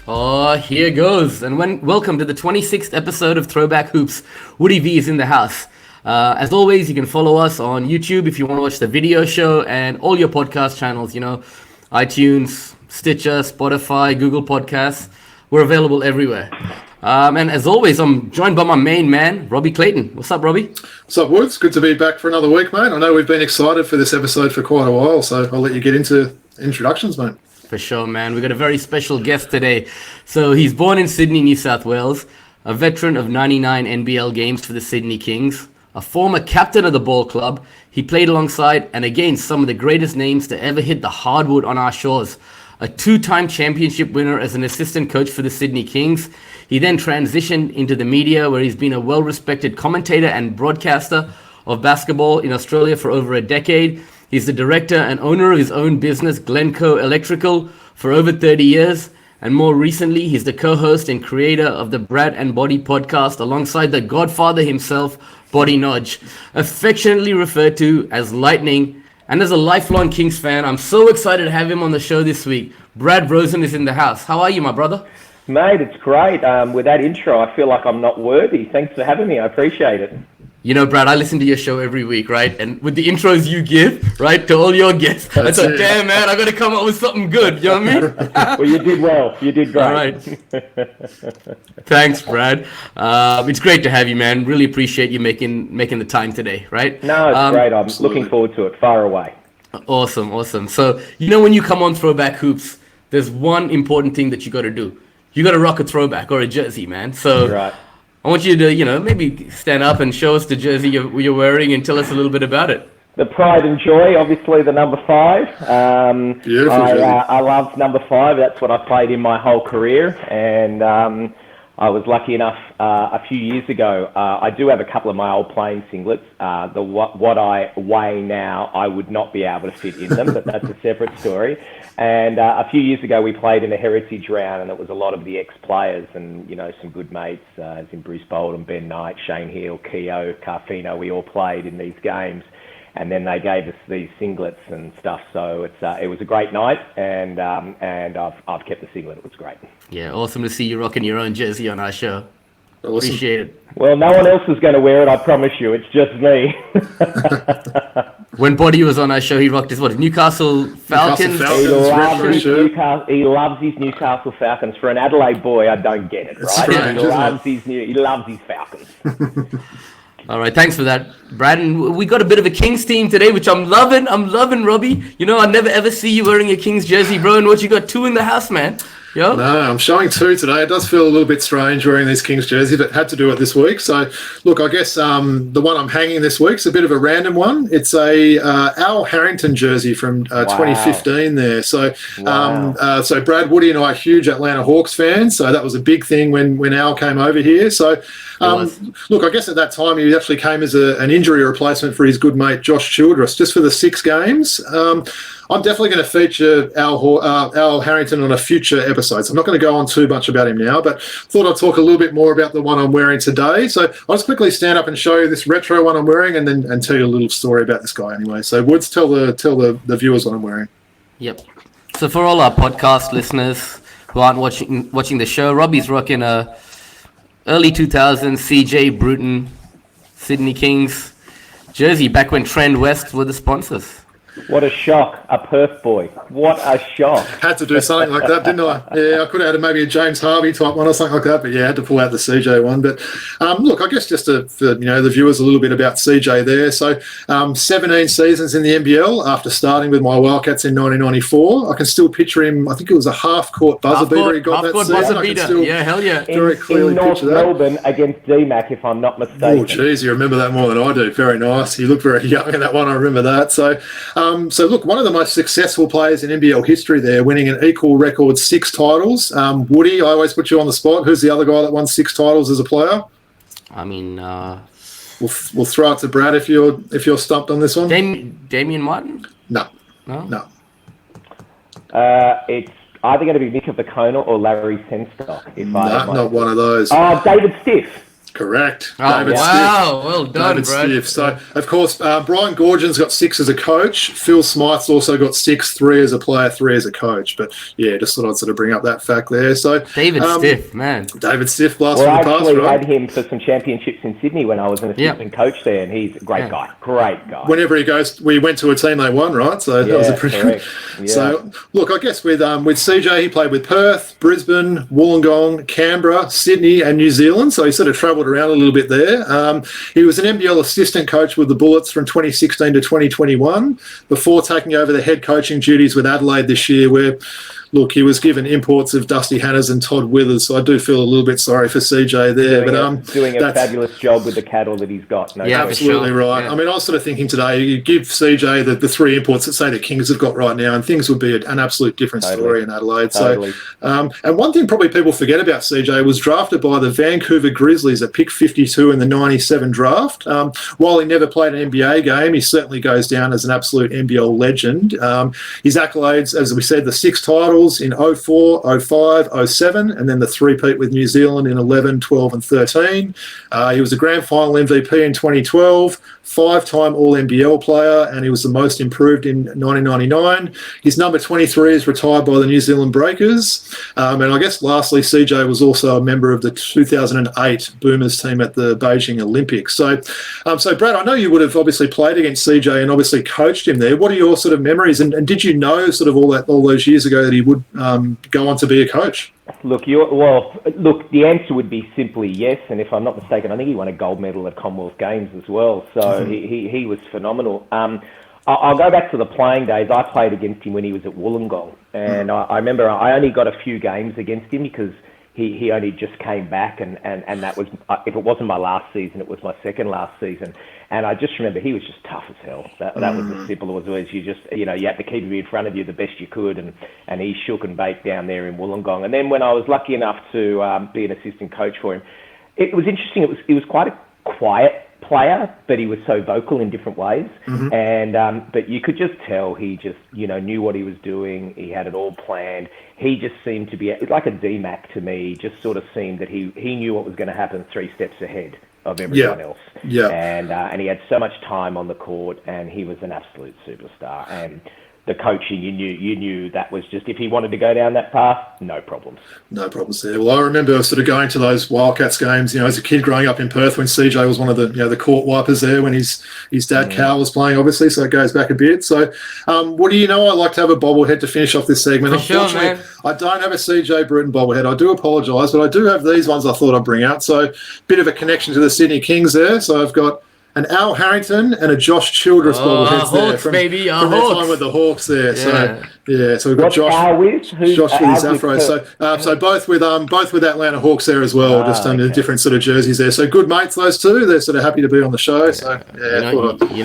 Oh, here goes. And welcome to the 26th episode of Throwback Hoops. Woody V is in the house. As always, you can follow us on YouTube if you want to watch the video show and all your podcast channels, iTunes, Stitcher, Spotify, Google Podcasts. We're available everywhere. And as always, I'm joined by my main man, Robbie Clayton. What's up, Robbie? What's up, Woods? Good to be back for another week, mate. I know we've been excited for this episode for quite a while, so I'll let you get into introductions, mate. For sure, man. We've got a very special guest today. So he's born in Sydney, New South Wales, a veteran of 99 NBL games for the Sydney Kings, a former captain of the ball club. He played alongside and against some of the greatest names to ever hit the hardwood on our shores. A two-time championship winner as an assistant coach for the Sydney Kings. He then transitioned into the media, where he's been a well-respected commentator and broadcaster of basketball in Australia for over a decade. He's the director and owner of his own business, Glencoe Electrical, for over 30 years. And more recently, he's the co-host and creator of the Brad and Body podcast alongside the godfather himself, Body Nodge, affectionately referred to as Lightning. And as a lifelong Kings fan, I'm so excited to have him on the show this week. Brad Rosen is in the house. How are you, my brother? Mate, it's great. With that intro, I feel like I'm not worthy. Thanks for having me. I appreciate it. Brad, I listen to your show every week, right? And with the intros you give, right, to all your guests, I thought, damn, man, I got to come up with something good. You know what I mean? Well, you did well. You did great. All right. Thanks, Brad. It's great to have you, man. Really appreciate you making the time today, right? No, it's great. I'm looking forward to it. Far away. Awesome. So, when you come on Throwback Hoops, there's one important thing that you got to do. You got to rock a throwback or a jersey, man. So right. I want you to, maybe stand up and show us the jersey you're wearing and tell us a little bit about it. The pride and joy, obviously the number 5. Beautiful. I love number 5. That's what I played in my whole career. And I was lucky enough a few years ago. I do have a couple of my old playing singlets. What I weigh now, I would not be able to fit in them, but that's a separate story. And a few years ago, we played in a heritage round, and it was a lot of the ex-players and, some good mates, as in Bruce Bolden, Ben Knight, Shane Heal, Keogh, Carfino. We all played in these games. And then they gave us these singlets and stuff. So it was a great night, and I've kept the singlet. It was great. Yeah, awesome to see you rocking your own jersey on our show. Awesome. Appreciate it. Well, no one else is going to wear it, I promise you. It's just me. When Body was on our show, he rocked his Newcastle Falcons. He loves his Newcastle Falcons. For an Adelaide boy, I don't get it, right? He loves his Falcons. All right, thanks for that, Brad. And we got a bit of a Kings team today, which I'm loving, Robbie. I never ever see you wearing a Kings jersey, bro. And what you got 2 in the house, man? Yo? No, I'm showing 2 today. It does feel a little bit strange wearing these Kings jerseys, but had to do it this week. So, look, I guess the one I'm hanging this week's a bit of a random one. It's a Al Harrington jersey from 2015 there. So, so Brad, Woody and I are huge Atlanta Hawks fans. So that was a big thing when Al came over here. So, look, I guess at that time he actually came as an injury replacement for his good mate Josh Childress, just for the 6 games. I'm definitely going to feature Al Harrington on a future episode, so I'm not going to go on too much about him now, but thought I'd talk a little bit more about the one I'm wearing today. So I'll just quickly stand up and show you this retro one I'm wearing, and tell you a little story about this guy anyway. So Woods, tell the viewers what I'm wearing. Yep. So for all our podcast listeners who aren't watching the show, Robbie's rocking a early 2000s CJ Bruton Sydney Kings jersey back when Trend West were the sponsors. What a shock. A Perth boy. What a shock. Had to do something like that, didn't I? Yeah, I could have had maybe a James Harvey type one or something like that, but yeah, I had to pull out the CJ one. But look, I guess just for the viewers a little bit about CJ there. So 17 seasons in the NBL after starting with my Wildcats in 1994. I can still picture him. I think it was a half-court buzzer beater he got that season. Buzzer beater. Yeah, hell yeah. Very clearly in North picture that. Melbourne against DMAC, if I'm not mistaken. Oh, geez, you remember that more than I do. Very nice. He looked very young in that one. I remember that. So look, one of the most successful players in NBL history there, winning an equal record 6 titles. Woody, I always put you on the spot. Who's the other guy that won 6 titles as a player? I mean, we'll throw it to Brad if you're stumped on this one. Damian Martin? No. It's either going to be Nick Vacona or Larry Senstock. Not one of those. David Stiff. Correct. Oh, David wow. Stiff. Well done, David Brad. Stiff. So, of course, Brian Gorgin's got 6 as a coach. Phil Smythe's also got 6, 3 as a player, 3 as a coach. But, yeah, just thought I'd sort of bring up that fact there. So David Stiff, man. David Stiff, blast Well, I from the past, actually right? had him for some championships in Sydney when I was an assistant coach there, and he's a great guy. Great guy. Whenever he goes, we went to a team they won, right? So that was a pretty correct. Yeah. So, look, I guess with CJ, he played with Perth, Brisbane, Wollongong, Canberra, Sydney, and New Zealand. So he sort of travelled around a little bit there. He was an NBL assistant coach with the Bullets from 2016 to 2021 before taking over the head coaching duties with Adelaide this year, where, look, he was given imports of Dusty Hannahs and Todd Withers, so I do feel a little bit sorry for CJ there. Doing a fabulous job with the cattle that he's got. Absolutely right. Yeah. I mean, I was sort of thinking today, you give CJ the 3 imports that say the Kings have got right now, and things would be an absolute different story in Adelaide. Totally. So, and one thing probably people forget about CJ was drafted by the Vancouver Grizzlies at pick 52 in the 97 draft. While he never played an NBA game, he certainly goes down as an absolute NBL legend. His accolades, as we said, the 6 titles in 04, 05, 07, and then the 3-peat with New Zealand in 11, 12 and 13. He was a grand final MVP in 2012, 5-time All-NBL player, and he was the most improved in 1999. His number 23 is retired by the New Zealand Breakers. And I guess lastly, CJ was also a member of the 2008 Boomers team at the Beijing Olympics. So, Brad, I know you would have obviously played against CJ and obviously coached him there. What are your sort of memories? And did you know sort of all those years ago that he would go on to be a coach? Look, the answer would be simply yes. And if I'm not mistaken, I think he won a gold medal at Commonwealth Games as well. So he was phenomenal. I'll go back to the playing days. I played against him when he was at Wollongong. And I remember I only got a few games against him because he only just came back. And that was, if it wasn't my last season, it was my second last season. And I just remember he was just tough as hell. That was as simple as it was. You had to keep him in front of you the best you could, and he shook and baked down there in Wollongong. And then when I was lucky enough to be an assistant coach for him, it was interesting. He was quite a quiet player, but he was so vocal in different ways. And but you could just tell he just knew what he was doing. He had it all planned. He just seemed to be like a DMAC to me. Just sort of seemed that he knew what was going to happen 3 steps ahead of everyone else. Yeah. And he had so much time on the court, and he was an absolute superstar. And the coaching, you knew that was just, if he wanted to go down that path, no problems. No problems there. Well, I remember sort of going to those Wildcats games, as a kid growing up in Perth when CJ was one of the court wipers there when his dad Cal was playing, obviously, so it goes back a bit. So, what do you know? I like to have a bobblehead to finish off this segment. Unfortunately, I don't have a CJ Bruton bobblehead. I do apologise, but I do have these ones I thought I'd bring out. So, bit of a connection to the Sydney Kings there. So, I've got an Al Harrington and a Josh Childress bobbleheads there from their time with the Hawks there. So we've got Josh with his afro. So both with Atlanta Hawks there as well, just under different sort of jerseys there. So good mates, those two. They're sort of happy to be on the show. So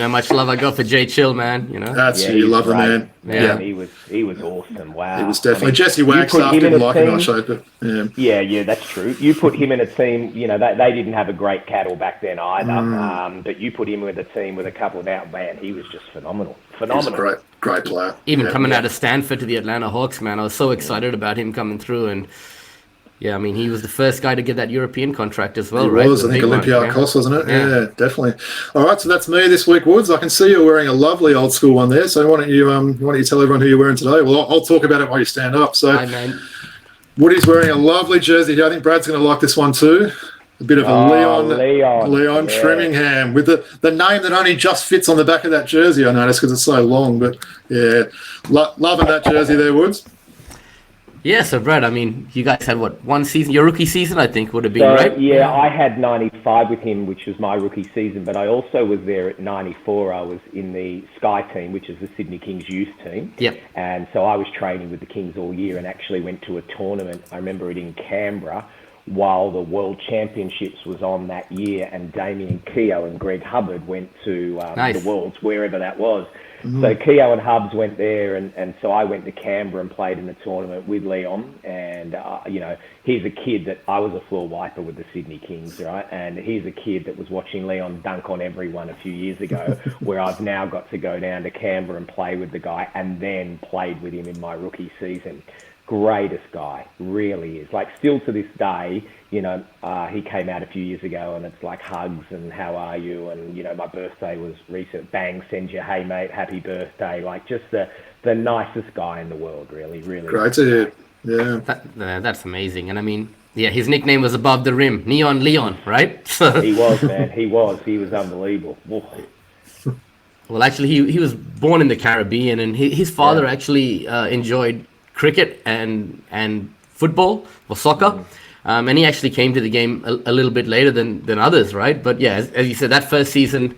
much love I got for Jay Chill, man. You love the man. Yeah, he was awesome. Wow, he was definitely Jesse Wagstaff didn't like him. I showed, but yeah, that's true. You put him in a team. They didn't have a great cattle back then either. But you put him with a team with a couple of man, he was just phenomenal. He was a great player. Even coming out of Stanford to the Atlanta Hawks, man, I was so excited about him coming through. And yeah, I mean, he was the first guy to get that European contract as well, right? He was, I think, Olympiacos, wasn't it? Yeah, definitely. All right, so that's me this week, Woods. I can see you're wearing a lovely old school one there. So why don't you tell everyone who you're wearing today? Well, I'll talk about it while you stand up. So, Woody's wearing a lovely jersey here. I think Brad's going to like this one too. A bit of a Leon Trimmingham with the name that only just fits on the back of that jersey, I noticed, because it's so long. But yeah, loving that jersey there, Woods. Yeah, so Brad, I mean, you guys had one season, your rookie season, I think, would have been, right? Yeah, I had 95 with him, which was my rookie season, but I also was there at 94. I was in the Sky team, which is the Sydney Kings youth team. Yep. And so I was training with the Kings all year and actually went to a tournament. I remember it in Canberra, while the World Championships was on that year, and Damien Keogh and Greg Hubbard went to the Worlds, wherever that was. So Keogh and Hubbs went there, and so I went to Canberra and played in the tournament with Leon. And, he's a kid that I was a floor wiper with the Sydney Kings, right? And he's a kid that was watching Leon dunk on everyone a few years ago, where I've now got to go down to Canberra and play with the guy, and then played with him in my rookie season. greatest guy, really is. Like, still to this day, you know, he came out a few years ago and it's like hugs and how are you? And, you know, my birthday was recent. Bang, send you, hey, mate, happy birthday. Like, just the nicest guy in the world, really, really. Great to hear. Yeah. That's amazing. And I mean, yeah, his nickname was above the rim, Neon Leon, right? So He was, man. He was unbelievable. Woof. well, actually, he was born in the Caribbean, and his father actually enjoyed cricket and football or soccer. And he actually came to the game a little bit later than others, right? But yeah, as you said, that first season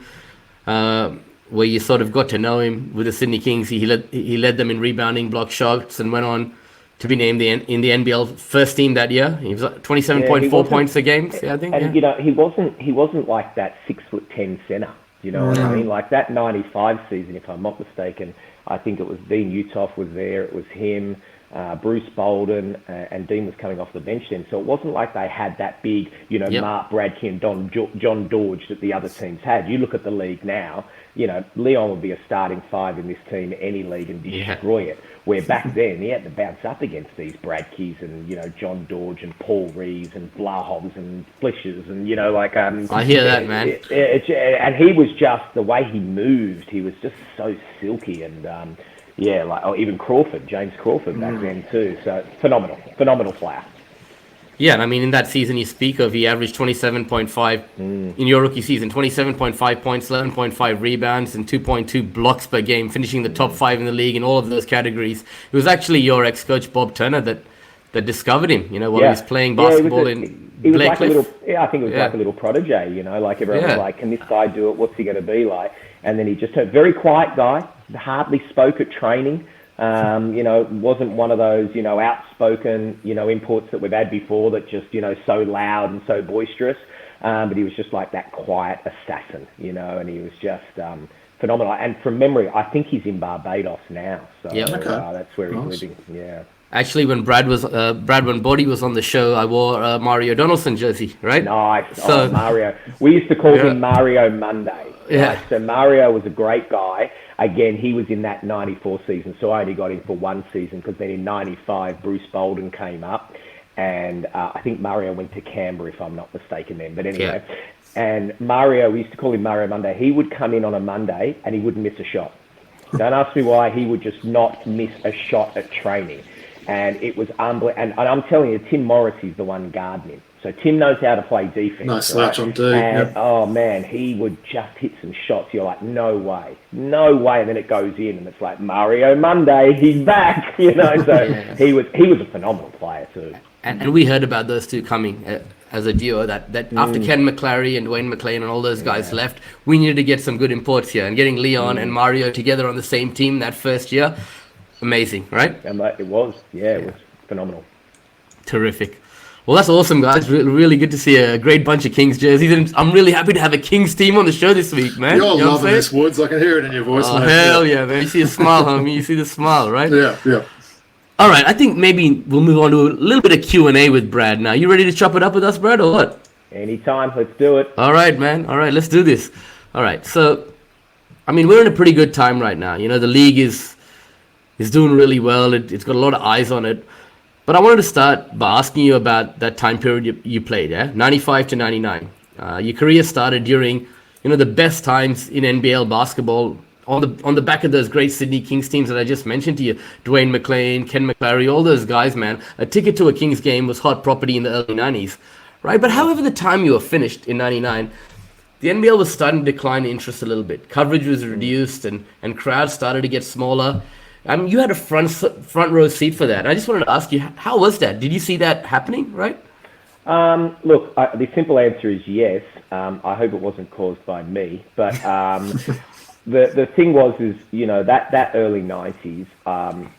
where you sort of got to know him with the Sydney Kings, he led them in rebounding, block shots, and went on to be named in the NBL first team that year. He was 27.4 points a game, I think. And you know, he wasn't like that 6'10" center. You know what I mean? Like that '95 season, if I'm not mistaken, I think it was Dean Utoff was there. It was him, Bruce Bolden, and Dean was coming off the bench then. So it wasn't like they had that big, you know, Mark Bradkey and John Dorge that the other teams had. You look at the league now, you know, Leon would be a starting five in this team, any league, and destroy it. Where back then, he had to bounce up against these Bradkeys and, you know, John Dorge and Paul Reeves and Blahovs and Flischers and, you know, like... I hear that, man. And he was just, the way he moved, he was just so silky and, even Crawford, James Crawford back then too. So, phenomenal player. Yeah, and I mean, in that season you speak of, he averaged 27.5 in your rookie season, 27.5 points, 11.5 rebounds, and 2.2 blocks per game, finishing the top 5 in the league in all of those categories. It was actually your ex-coach Bob Turner that discovered him, you know, while he was playing basketball in Blackcliff. I think it was like a little protege, you know, like everyone was like, can this guy do it? What's he going to be like? And then he just turned very quiet guy, hardly spoke at training. You know, wasn't one of those, you know, outspoken, you know, imports that we've had before that just, you know, so loud and so boisterous. But he was just like that quiet assassin, you know, and he was just phenomenal. And from memory, I think he's in Barbados now. So that's where he's living. Yeah. Actually, when when Bodie was on the show, I wore a Mario Donaldson jersey, right? Nice. So, Mario. We used to call him Mario Monday. Yeah. Right? So Mario was a great guy. Again, he was in that 94 season, so I only got him for one season because then in 95, Bruce Bolden came up, and I think Mario went to Canberra, if I'm not mistaken then. But anyway, and Mario, we used to call him Mario Monday. He would come in on a Monday, and he wouldn't miss a shot. Don't ask me why. He would just not miss a shot at training. And it was unbelievable. And I'm telling you, Tim Morrissey's the one guarding him. So Tim knows how to play defense. Nice slouch on D. And, oh, man, he would just hit some shots. You're like, no way. And then it goes in, and it's like, Mario Monday, he's back. You know, so he was a phenomenal player too. And we heard about those two coming as a duo, that after Ken McClary and Dwayne McLean and all those guys left, we needed to get some good imports here. And getting Leon and Mario together on the same team that first year, amazing, right? And it was phenomenal. Terrific. Well, that's awesome, guys. Really good to see a great bunch of Kings jerseys. And I'm really happy to have a Kings team on the show this week, man. You're loving this, Woods. I can hear it in your voice. Oh, hell yeah, man. You see a smile, homie. You see the smile, right? Yeah. All right, I think maybe we'll move on to a little bit of Q&A with Brad now. You ready to chop it up with us, Brad, or what? Anytime. Let's do it. All right, man. All right, let's do this. All right, so, I mean, we're in a pretty good time right now. You know, the league is doing really well. It's got a lot of eyes on it. But I wanted to start by asking you about that time period you played, 95 to 99. Your career started during, you know, the best times in NBL basketball on the back of those great Sydney Kings teams that I just mentioned to you. Dwayne McLean, Ken McClary, all those guys, man. A ticket to a Kings game was hot property in the early 90s, right? But however the time you were finished in 99, the NBL was starting to decline in interest a little bit. Coverage was reduced and crowds started to get smaller. You had a front row seat for that. And I just wanted to ask you, how was that? Did you see that happening, right? Look, the simple answer is yes. I hope it wasn't caused by me. But the thing was, you know, that early 90s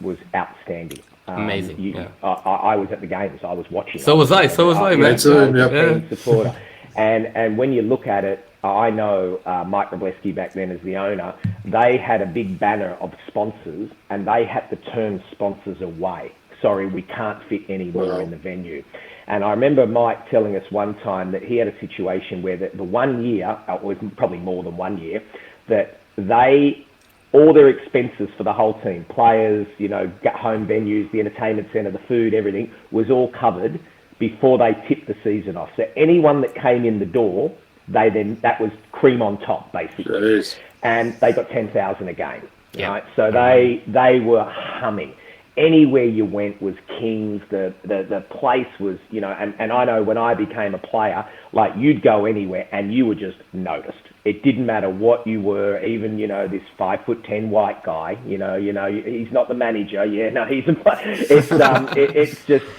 was outstanding. Amazing. I was at the games. I was watching. So was I, man. Supporter. And when you look at it, I know Mike Robleski back then as the owner, they had a big banner of sponsors and they had to turn sponsors away. Sorry, we can't fit any more in the venue. And I remember Mike telling us one time that he had a situation where the 1 year, it was probably more than 1 year, that they all their expenses for the whole team, players, get home venues, the entertainment centre, the food, everything was all covered before they tipped the season off. So anyone that came in the door, that was cream on top, basically. Jeez. And they got 10,000 a game, right? So they were humming. Anywhere you went was Kings. The place was, and I know when I became a player, like you'd go anywhere and you were just noticed. It didn't matter what you were, even, this 5'10" white guy, he's not the manager. Yeah, no, he's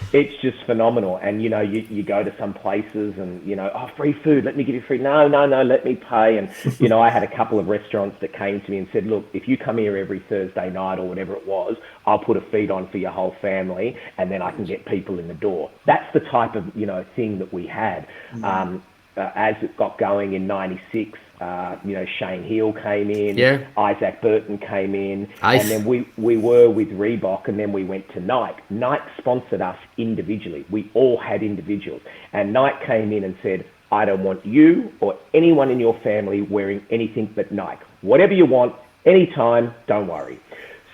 it's just phenomenal. And, you go to some places and, free food, let me give you free. No, let me pay. And, I had a couple of restaurants that came to me and said, look, if you come here every Thursday night or whatever it was, I'll put a feed on for your whole family and then I can get people in the door. That's the type of, thing that we had. As it got going in 96, Shane Heal came in, Isaac Bruton came in, and then we were with Reebok, and then we went to Nike. Nike sponsored us individually. We all had individuals. And Nike came in and said, I don't want you or anyone in your family wearing anything but Nike. Whatever you want, anytime, don't worry.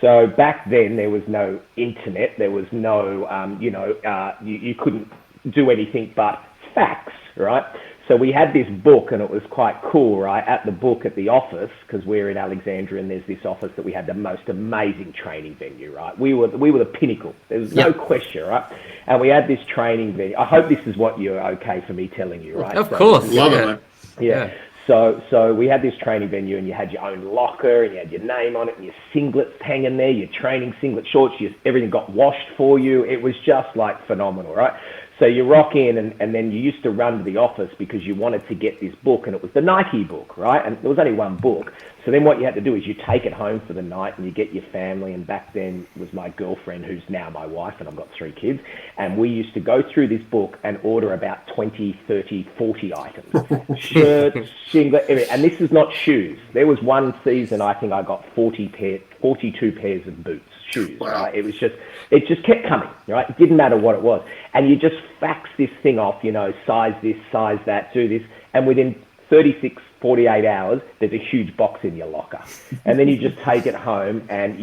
So back then, there was no internet. There was no, you couldn't do anything but fax, right? So we had this book, and it was quite cool, right? At the book at the office, because we're in Alexandria, and there's this office that we had the most amazing training venue, right? We were the pinnacle. There was no question, right? And we had this training venue. I hope this is what you're okay for me telling you, right? Of course. Love it, man. Yeah. So we had this training venue, and you had your own locker, and you had your name on it, and your singlets hanging there, your training singlet shorts, everything got washed for you. It was just like phenomenal, right? So you rock in, and then you used to run to the office because you wanted to get this book, and it was the Nike book, right? And there was only one book. So then what you had to do is you take it home for the night, and you get your family, and back then was my girlfriend, who's now my wife, and I've got 3 kids, and we used to go through this book and order about 20, 30, 40 items. Shirts, singlet, everything. And this is not shoes. There was one season I think I got 42 pairs of boots. Shoes, wow. Right? It just kept coming, right? It didn't matter what it was. And you just fax this thing off, size this, size that, do this. And within 36, 48 hours, there's a huge box in your locker. And then you just take it home and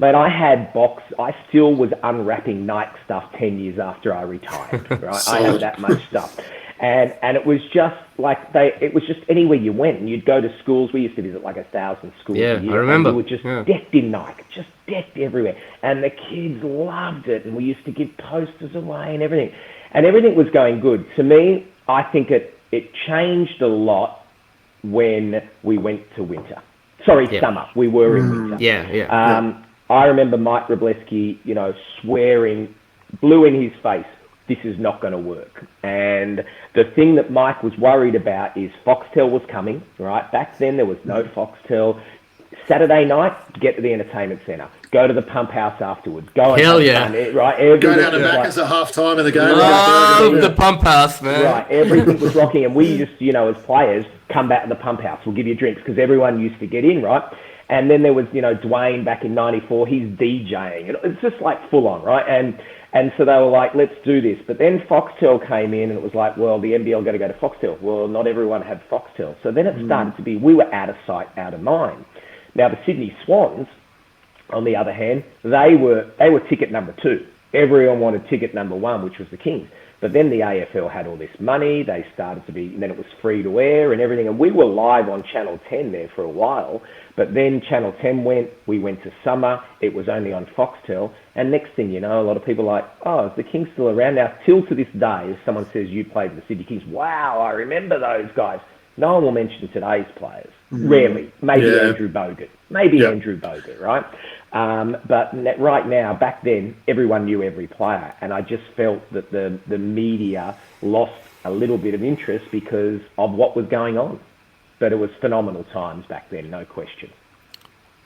I still was unwrapping Nike stuff 10 years after I retired, right? I had that much stuff. And it was just like it was just anywhere you went, and you'd go to schools. We used to visit like 1,000 schools a year. I remember. And we were just decked in Nike, just decked everywhere. And the kids loved it, and we used to give posters away and everything. And everything was going good. To me, I think it changed a lot when we went to winter. Summer. We were in winter. I remember Mike Wroblewski, swearing, blew in his face, this is not going to work. And the thing that Mike was worried about is Foxtel was coming, right? Back then there was no Foxtel. Saturday night, get to the entertainment centre. Go to the pump house afterwards. Go and Hell yeah. fun, right? Go down to Macca's at half time in the game. Love the pump house, man. Right, everything was rocking. And we used to, as players, come back to the pump house. We'll give you drinks because everyone used to get in, right? And then there was, Dwayne back in 94. He's DJing. It's just like full on, right? And so they were like, let's do this. But then Foxtel came in and it was like, well, the NBL got to go to Foxtel. Well, not everyone had Foxtel. So then it started to be, we were out of sight, out of mind. Now, the Sydney Swans, on the other hand, they were ticket number 2. Everyone wanted ticket number 1, which was the Kings. But then the AFL had all this money. They started to be, and then it was free to air and everything. And we were live on Channel 10 there for a while. But then Channel 10 we went to summer. It was only on Foxtel. And next thing you know, a lot of people are like, oh, is the Kings still around? Now, till to this day, if someone says you played the Sydney Kings, wow, I remember those guys. No one will mention today's players. Rarely. Maybe Andrew Bogut. Andrew Bogut, right? But right now, back then, everyone knew every player. And I just felt that the media lost a little bit of interest because of what was going on. But it was phenomenal times back then, no question.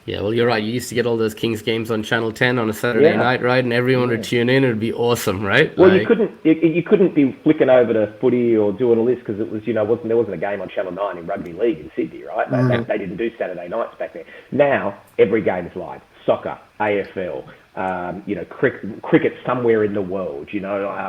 Yeah, well, you're right. You used to get all those Kings games on Channel 10 on a Saturday night, right? And everyone would tune in. It would be awesome, right? Well, you couldn't be flicking over to footy or doing all this because it was, there wasn't a game on Channel 9 in rugby league in Sydney, right? They didn't do Saturday nights back then. Now, every game is live. Soccer, AFL, cricket somewhere in the world,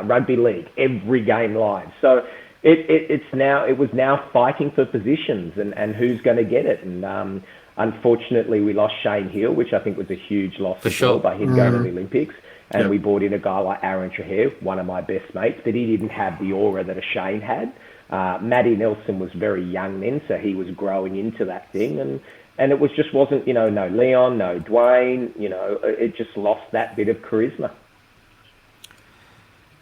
rugby league, every game live. So It was now fighting for positions and who's going to get it. And unfortunately, we lost Shane Hill, which I think was a huge loss For sure. well by him going to the Olympics. And we brought in a guy like Aaron Trahair, one of my best mates, but he didn't have the aura that a Shane had. Matty Nelson was very young then, so he was growing into that thing. And it wasn't, no Leon, no Dwayne, it just lost that bit of charisma.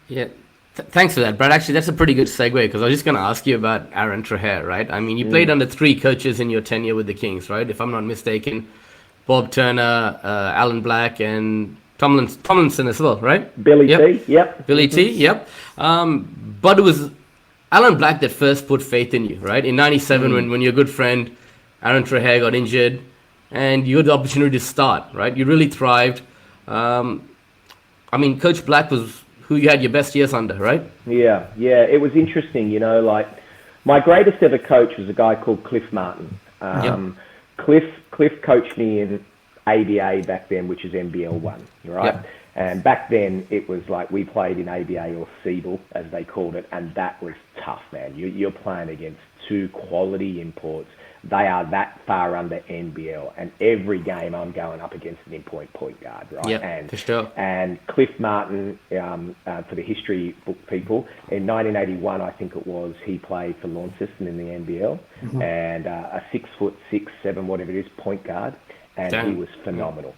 Yeah. Thanks for that, Brad. Actually, that's a pretty good segue because I was just going to ask you about Aaron Trahair, right? I mean, you played under 3 coaches in your tenure with the Kings, right? If I'm not mistaken, Bob Turner, Alan Black, and Tomlinson as well, right? Billy T, yep. Billy T, yep. But it was Alan Black that first put faith in you, right? In 97, when your good friend Aaron Trahair got injured and you had the opportunity to start, right? You really thrived. I mean, Coach Black was who you had your best years under, right? Yeah. It was interesting, like my greatest ever coach was a guy called Cliff Martin. Cliff coached me in ABA back then, which is NBL 1, right? Yep. And back then it was like we played in ABA or Siebel, as they called it, and that was tough, man. You're playing against 2 quality imports. They are that far under NBL, and every game I'm going up against an point guard, right? Yeah, for sure. And Cliff Martin, for the history book people, in 1981, I think it was, he played for Launceston in the NBL, and a 6'6", 7", whatever it is, point guard, and he was phenomenal,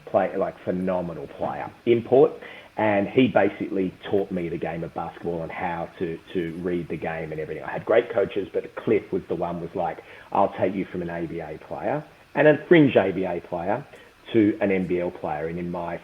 phenomenal player, import. And he basically taught me the game of basketball and how to read the game and everything. I had great coaches, but Cliff was the one was like, I'll take you from an ABA player and a fringe ABA player to an NBL player. And in my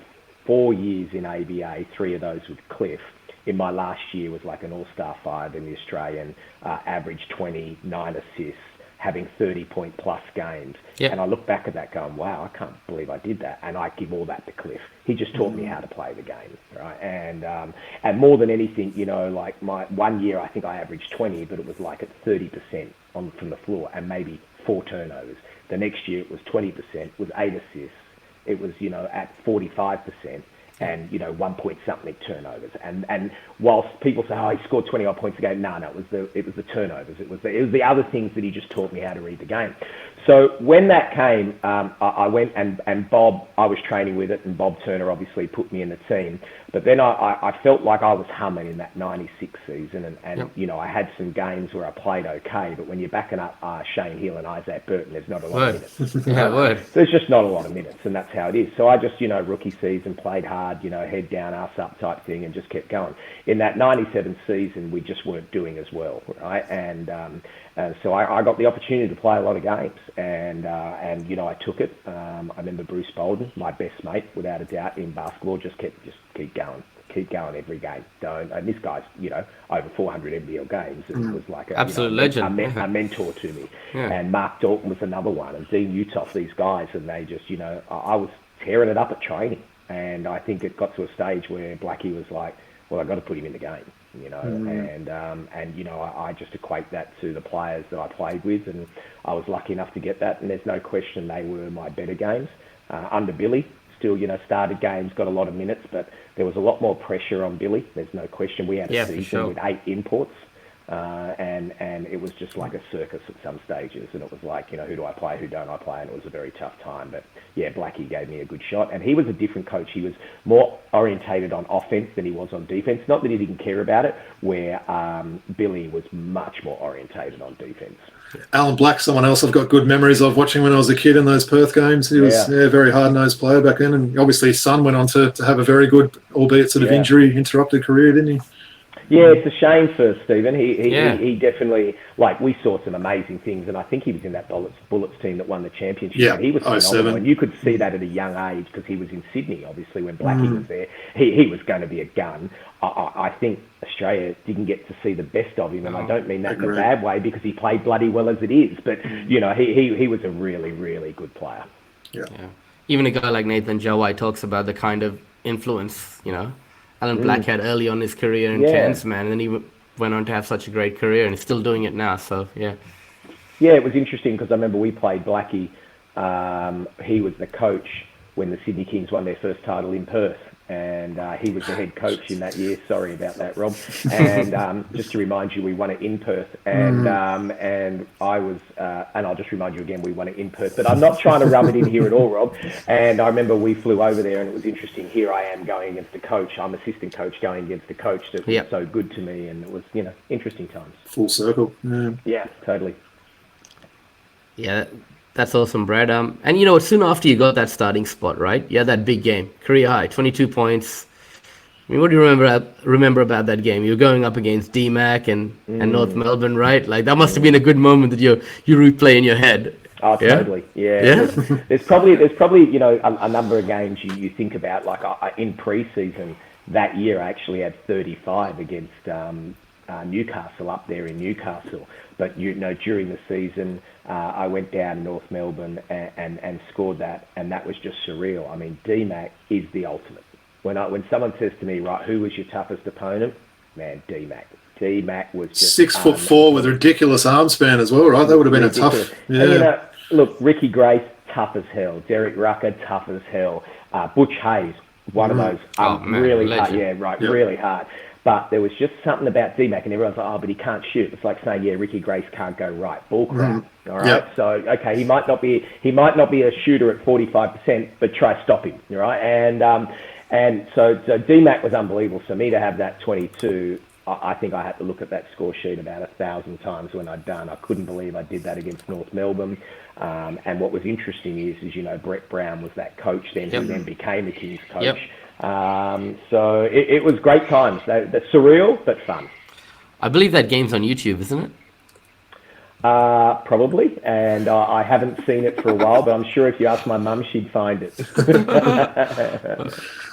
4 years in ABA, 3 of those with Cliff, in my last year was like an all-star 5 in the Australian, average 29 assists, having 30-point plus games. Yep. And I look back at that going, wow, I can't believe I did that. And I give all that to Cliff. He just taught me how to play the game, right? And more than anything, like my 1 year, I think I averaged 20, but it was like at 30% from the floor and maybe 4 turnovers. The next year it was 20% with 8 assists. It was, at 45%. And 1 point something turnovers, and whilst people say, oh, he scored 20 odd points a game, no, it was the turnovers, it was the other things that he just taught me how to read the game. So when that came, I went and Bob, I was training with it, and Bob Turner obviously put me in the team. But then I felt like I was humming in that 96 season, and I had some games where I played okay, but when you're backing up Shane Hill and Isaac Bruton, there's not a lot of minutes. There's just not a lot of minutes, and that's how it is. So I just, rookie season, played hard, head down, ass up type thing, and just kept going. In that 97 season, we just weren't doing as well, right? And so I got the opportunity to play a lot of games, and I took it. I remember Bruce Bolden, my best mate, without a doubt, in basketball, just keep going every game. And this guy's, over 400 NBL games. It was like absolute legend, a mentor to me. Yeah. And Mark Dalton was another one, and Dean Utoff, these guys, and they just, I was tearing it up at training. And I think it got to a stage where Blackie was like, well, I've got to put him in the game, and I just equate that to the players that I played with, and I was lucky enough to get that, and there's no question they were my better games. Under Billy, still, started games, got a lot of minutes, but there was a lot more pressure on Billy. There's no question. We had a season with 8 imports, and it was just like a circus at some stages, and it was like, who do I play, who don't I play, and it was a very tough time. But yeah, Blackie gave me a good shot, and he was a different coach. He was more orientated on offense than he was on defense. Not that he didn't care about it, where Billy was much more orientated on defense. Alan Black, someone else I've got good memories of watching when I was a kid in those Perth games. He was a very hard-nosed player back then, and obviously his son went on to have a very good, albeit sort of injury-interrupted career, didn't he? Yeah, it's a shame for Stephen. He definitely, we saw some amazing things, and I think he was in that Bullets team that won the championship. Yeah, he was phenomenal, and you could see that at a young age because he was in Sydney, obviously, when Blackie was there. He was going to be a gun. I think Australia didn't get to see the best of him, and I don't mean that in a bad way because he played bloody well as it is, but, he was a really, really good player. Yeah. Even a guy like Nathan Jawai talks about the kind of influence, Alan Black had early on his career in Cairns, man, and then he went on to have such a great career, and he's still doing it now. So yeah, it was interesting because I remember we played Blackie. He was the coach when the Sydney Kings won their first title in Perth, and he was the head coach in that year. Sorry about that, Rob. And just to remind you, we won it in Perth, and I was, and I'll just remind you again, we won it in Perth. But I'm not trying to rub it in here at all, Rob. And I remember we flew over there, and it was interesting. Here I am going against a coach. I'm assistant coach going against a coach that was so good to me, and it was, interesting times. Full circle. Yeah, totally. Yeah, that's awesome, Brad. And soon after you got that starting spot, right? Yeah, that big game, career high, 22 points. I mean, what do you remember about that game? You were going up against DMAC and North Melbourne, right? Like that must have been a good moment that you replay in your head. Oh, totally. Yeah. There's probably a number of games you think about. Like in pre-season that year, I actually had 35 against Newcastle up there in Newcastle. But during the season, I went down to North Melbourne and scored that, and that was just surreal. I mean, DMAC is the ultimate. When someone says to me, right, who was your toughest opponent? Man, DMAC. DMAC was just 6'4" with ridiculous arm span as well, right? That would have been ridiculous. A tough. Yeah. And, look, Ricky Grace, tough as hell. Derek Rucker, tough as hell. Butch Hayes, one of those really hard. Yeah, right, really hard. But there was just something about DMAC, and everyone's like, oh, but he can't shoot. It's like saying, yeah, Ricky Grace can't go right. Ball crap. All right. Yep. So, okay, he might not be a shooter at 45%, but try stop him. All right. And so DMAC was unbelievable. So me to have that 22, I think I had to look at that score sheet about 1,000 times when I'd done. I couldn't believe I did that against North Melbourne. And what was interesting is Brett Brown was that coach then, who then became the Kings coach. Yep. So it was great times. They're surreal, but fun. I believe that game's on YouTube, isn't it? Probably, and I haven't seen it for a while, but I'm sure if you ask my mum, she'd find it.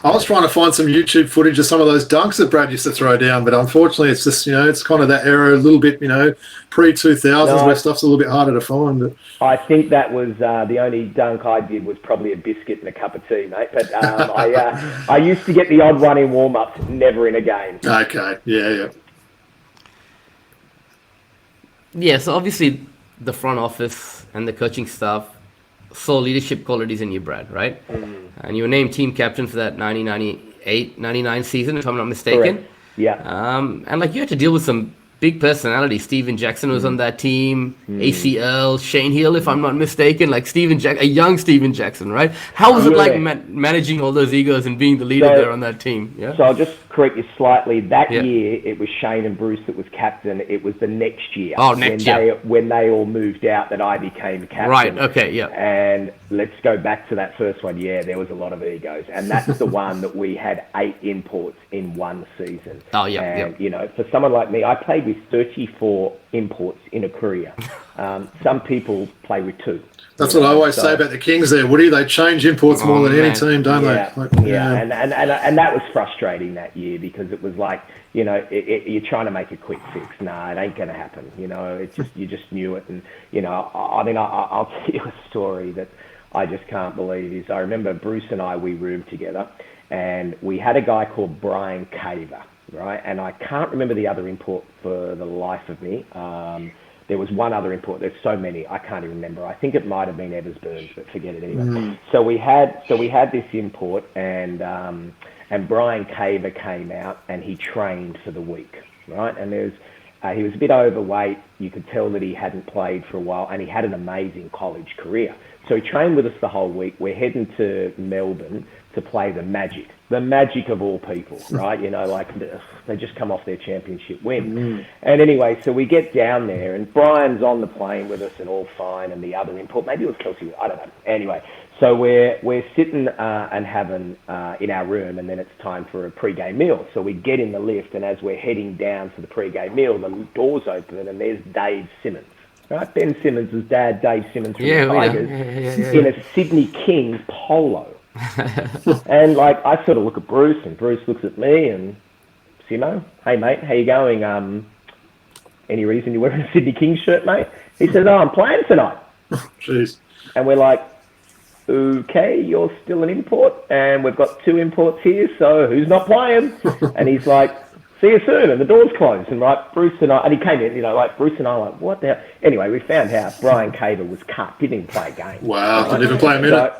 I was trying to find some YouTube footage of some of those dunks that Brad used to throw down, but unfortunately it's just, it's kind of that era, a little bit, pre-2000s where stuff's a little bit harder to find. But I think that was the only dunk I did was probably a biscuit and a cup of tea, mate. But I used to get the odd one in warm-ups, never in a game. Okay, yeah. Yeah, so obviously the front office and the coaching staff saw leadership qualities in you, Brad, right? And you were named team captain for that 1998-99 season, if I'm not mistaken. Correct. Yeah. And you had to deal with some big personalities. Steven Jackson was on that team. ACL, Shane Hill, if I'm not mistaken. A young Steven Jackson, right? How was it like managing all those egos and being the leader there on that team? Yeah. So I'll just correct you slightly. That year, it was Shane and Bruce that was captain. It was the next year. Oh, next year. When they all moved out, that I became captain. Right, okay, yeah. And let's go back to that first one. Yeah, there was a lot of egos. And that's the one that we had 8 imports in one season. Oh, yeah. And, for someone like me, I played with 34 imports in a career. Some people play with 2. That's what I always say about the Kings there, Woody. They change imports more than any team, don't they? And that was frustrating that year because it was like, you're trying to make a quick fix. Nah, it ain't going to happen. It's just, you just knew it. And, I'll tell you a story that I just can't believe is I remember Bruce and I, we roomed together and we had a guy called Brian Caver, right? And I can't remember the other import for the life of me. There was one other import. There's so many, I can't even remember. I think it might have been Evers Burns, but forget it anyway. So we had this import, and Brian Caver came out and he trained for the week, right? And he was a bit overweight. You could tell that he hadn't played for a while, and he had an amazing college career. So he trained with us the whole week. We're heading to Melbourne to play the Magic of all people, right? They just come off their championship win. And anyway, so we get down there and Brian's on the plane with us and all fine, and the other import, maybe it was Kelsey, I don't know. Anyway, so we're sitting and having in our room, and then it's time for a pre-game meal. So we get in the lift, and as we're heading down for the pre-game meal, the doors open and there's Dave Simmons. Right, Ben Simmons' dad, Dave Simmons from the Tigers, in a Sydney Kings polo. And I sort of look at Bruce, and Bruce looks at me, and Simo, hey mate, how you going? Any reason you're wearing a Sydney Kings shirt, mate? He says, oh, I'm playing tonight. Jeez. And we're like, okay, you're still an import, and we've got 2 imports here, so who's not playing? And he's like, see you soon. And the door's closed. And right, Bruce and I, and he came in, you know, like Bruce and I were like, what the hell? Anyway, we found out Brian Cable was cut, didn't even play a game. Wow, right? didn't even play a minute.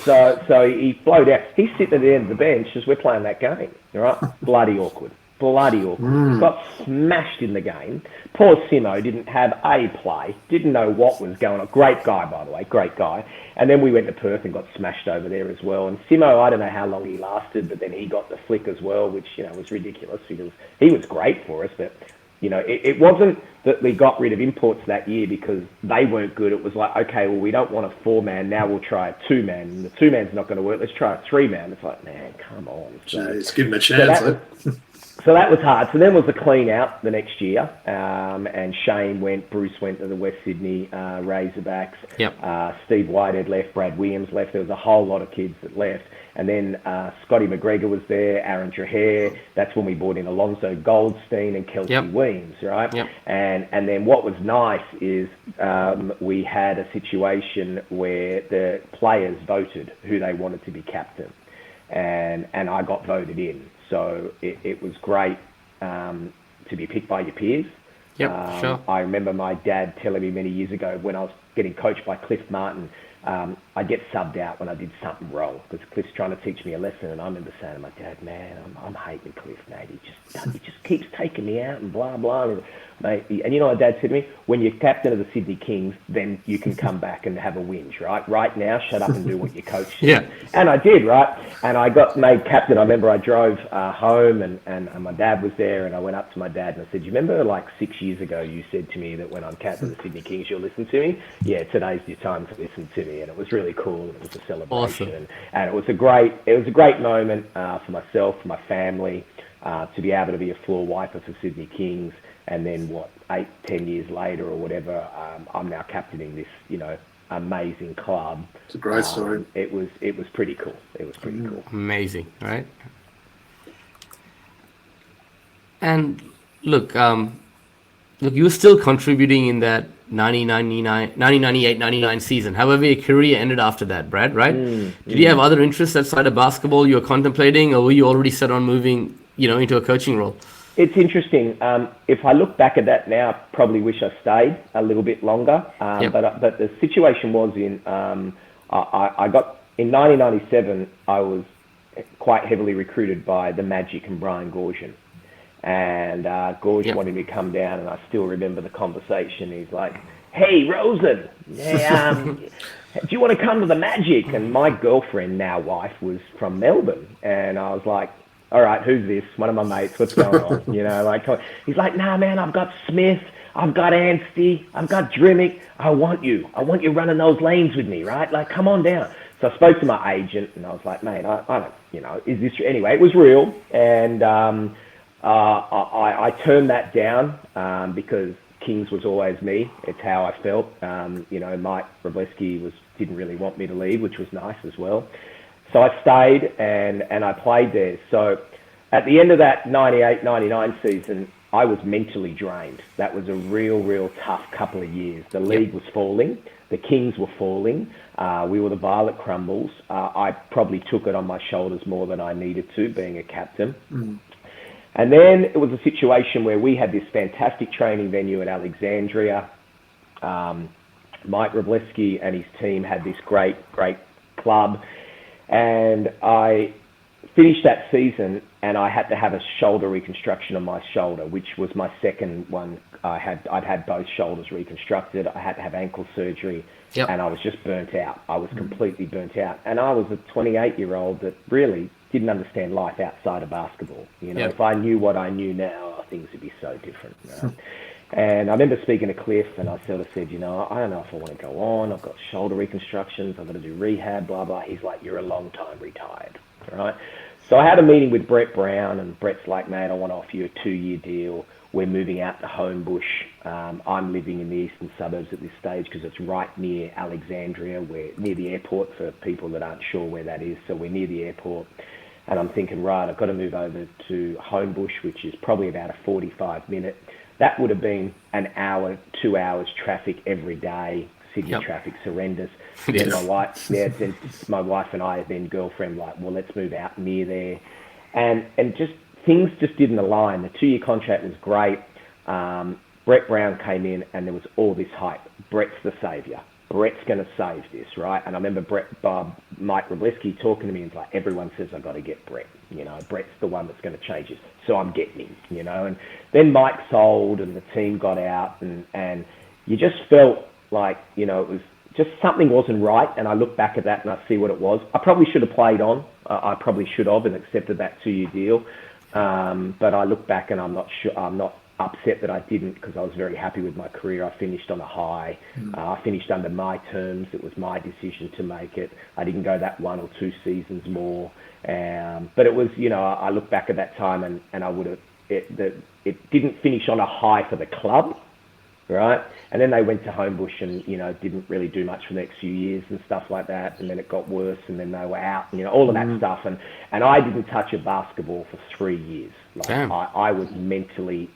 So he flowed out. He's sitting at the end of the bench as we're playing that game, all right? Bloody awkward. Got smashed in the game. Poor Simo didn't have a play, didn't know what was going on. Great guy, by the way, great guy. And then we went to Perth and got smashed over there as well. And Simo, I don't know how long he lasted, but then he got the flick as well, which, you know, was ridiculous because he was great for us. But, you know, it wasn't that we got rid of imports that year because they weren't good. It was like, okay, well, we don't want a 4-man. Now we'll try a 2-man. And the 2-man's not going to work. Let's try a 3-man. It's like, man, come on. Jeez, give him a chance. So that was hard. So then was the clean out the next year, and Shane went, Bruce went to the West Sydney Razorbacks. Yep. Steve Whitehead left, Brad Williams left. There was a whole lot of kids that left. And then Scotty McGregor was there, Aaron Dreher. That's when we brought in Alonzo Goldstein and Kelsey Weems, right? Yep. And then what was nice is we had a situation where the players voted who they wanted to be captain. And I got voted in. So it was great to be picked by your peers. Yep, sure. I remember my dad telling me many years ago when I was getting coached by Cliff Martin, I'd get subbed out when I did something wrong because Cliff's trying to teach me a lesson. And I remember saying to my dad, man, I'm hating Cliff, mate. He just keeps taking me out and blah, blah. And, mate, and you know what Dad said to me? When you're captain of the Sydney Kings, then you can come back and have a whinge, right? Right now, shut up and do what your coach says. Yeah. And I did, right? And I got made captain. I remember I drove home and my dad was there and I went up to my dad and I said, you remember like 6 years ago you said to me that when I'm captain of the Sydney Kings, you'll listen to me? Yeah, today's your time to listen to me. And it was really cool. It was a celebration. Awesome. And it was a great moment for myself, for my family, to be able to be a floor wiper for Sydney Kings. And then 8-10 years later or whatever, I'm now captaining this, you know, amazing club. It's a great story. It was pretty cool. It was pretty cool. Amazing, right? And look, you were still contributing in that 1998-99 season. However, your career ended after that, Brad, right? Did you have other interests outside of basketball you were contemplating, or were you already set on moving, you know, into a coaching role? It's interesting. If I look back at that now, I probably wish I stayed a little bit longer. But the situation was I got in 1997. I was quite heavily recruited by the Magic and Brian Goorjian, and Goorjian wanted me to come down, and I still remember the conversation. He's like, "Hey, Rosen, do you want to come to the Magic?" And my girlfriend, now wife, was from Melbourne, and I was like, all right, who's this? One of my mates. What's going on? You know, like he's like, nah, man, I've got Smith, I've got Anstey, I've got Drimmick. I want you running those lanes with me, right? Like, come on down. So I spoke to my agent, and I was like, mate, I don't, you know, is this anyway? It was real, and I turned that down because Kings was always me. It's how I felt. You know, Mike Wroblewski didn't really want me to leave, which was nice as well. So I stayed and I played there. So at the end of that 98-99 season, I was mentally drained. That was a real tough couple of years. The league was falling. The Kings were falling. We were the Violet Crumbles. I probably took it on my shoulders more than I needed to, being a captain. And then it was a situation where we had this fantastic training venue at Alexandria. Mike Wroblewski and his team had this great club. And I finished that season and I had to have a shoulder reconstruction on my shoulder, which was my second one. I'd had both shoulders reconstructed. I had to have ankle surgery and I was just burnt out. I was completely burnt out. And I was a 28-year-old that really didn't understand life outside of basketball. You know, if I knew what I knew now, things would be so different. And I remember speaking to Cliff and I sort of said, you know, I don't know if I want to go on. I've got shoulder reconstructions. I've got to do rehab, blah, blah. He's like, you're a long time retired, right? So I had a meeting with Brett Brown and Brett's like, mate, I want to offer you a 2-year deal. We're moving out to Homebush. I'm living in the eastern suburbs at this stage because it's right near Alexandria. We're near the airport for people that aren't sure where that is. So we're near the airport. And I'm thinking, right, I've got to move over to Homebush, which is probably about a 45-minute. That would have been an hour, 2 hours traffic every day. Sydney traffic's horrendous. Then my wife and I, then girlfriend, like, well, let's move out near there. And just things just didn't align. The 2-year contract was great. Brett Brown came in and there was all this hype. Brett's the saviour. Brett's going to save this, right? And I remember Mike Robleski talking to me and like, everyone says I've got to get Brett. Brett's the one that's going to change this. So I'm getting him, And then Mike sold and the team got out and you just felt like, it was just something wasn't right. And I look back at that and I see what it was. I probably should have played on. I probably should have and accepted that 2-year deal. But I look back and I'm not upset that I didn't, because I was very happy with my career. I finished on a high. I finished under my terms. It was my decision to make it. I didn't go that 1 or 2 seasons more. But it was, I look back at that time and I would have, it didn't finish on a high for the club, right? And then they went to Homebush and, didn't really do much for the next few years and stuff like that. And then it got worse and then they were out, all of that stuff. And I didn't touch a basketball for 3 years. I was mentally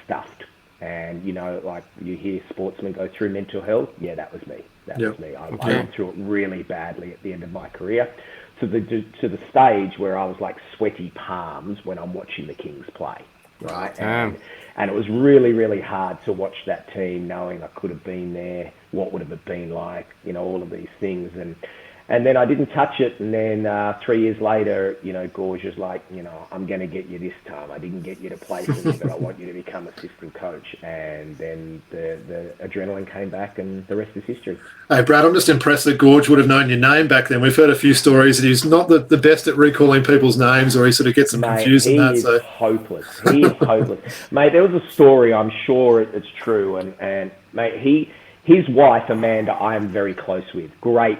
stuffed. And, like you hear sportsmen go through mental health. Yeah, that was me. That was me. I went through it really badly at the end of my career to the stage where I was like sweaty palms when I'm watching the Kings play. Right. And it was really, really hard to watch that team knowing I could have been there. What would have it been like? All of these things. And then I didn't touch it. And then 3 years later, Gorge was like, I'm going to get you this time. I didn't get you to play for me, but I want you to become assistant coach. And then the adrenaline came back and the rest is history. Hey, Brad, I'm just impressed that Gorge would have known your name back then. We've heard a few stories that he's not the best at recalling people's names, or he sort of gets them confused and that. So hopeless. He is hopeless. Mate, there was a story, I'm sure it's true. And mate, his wife, Amanda, I am very close with. Great.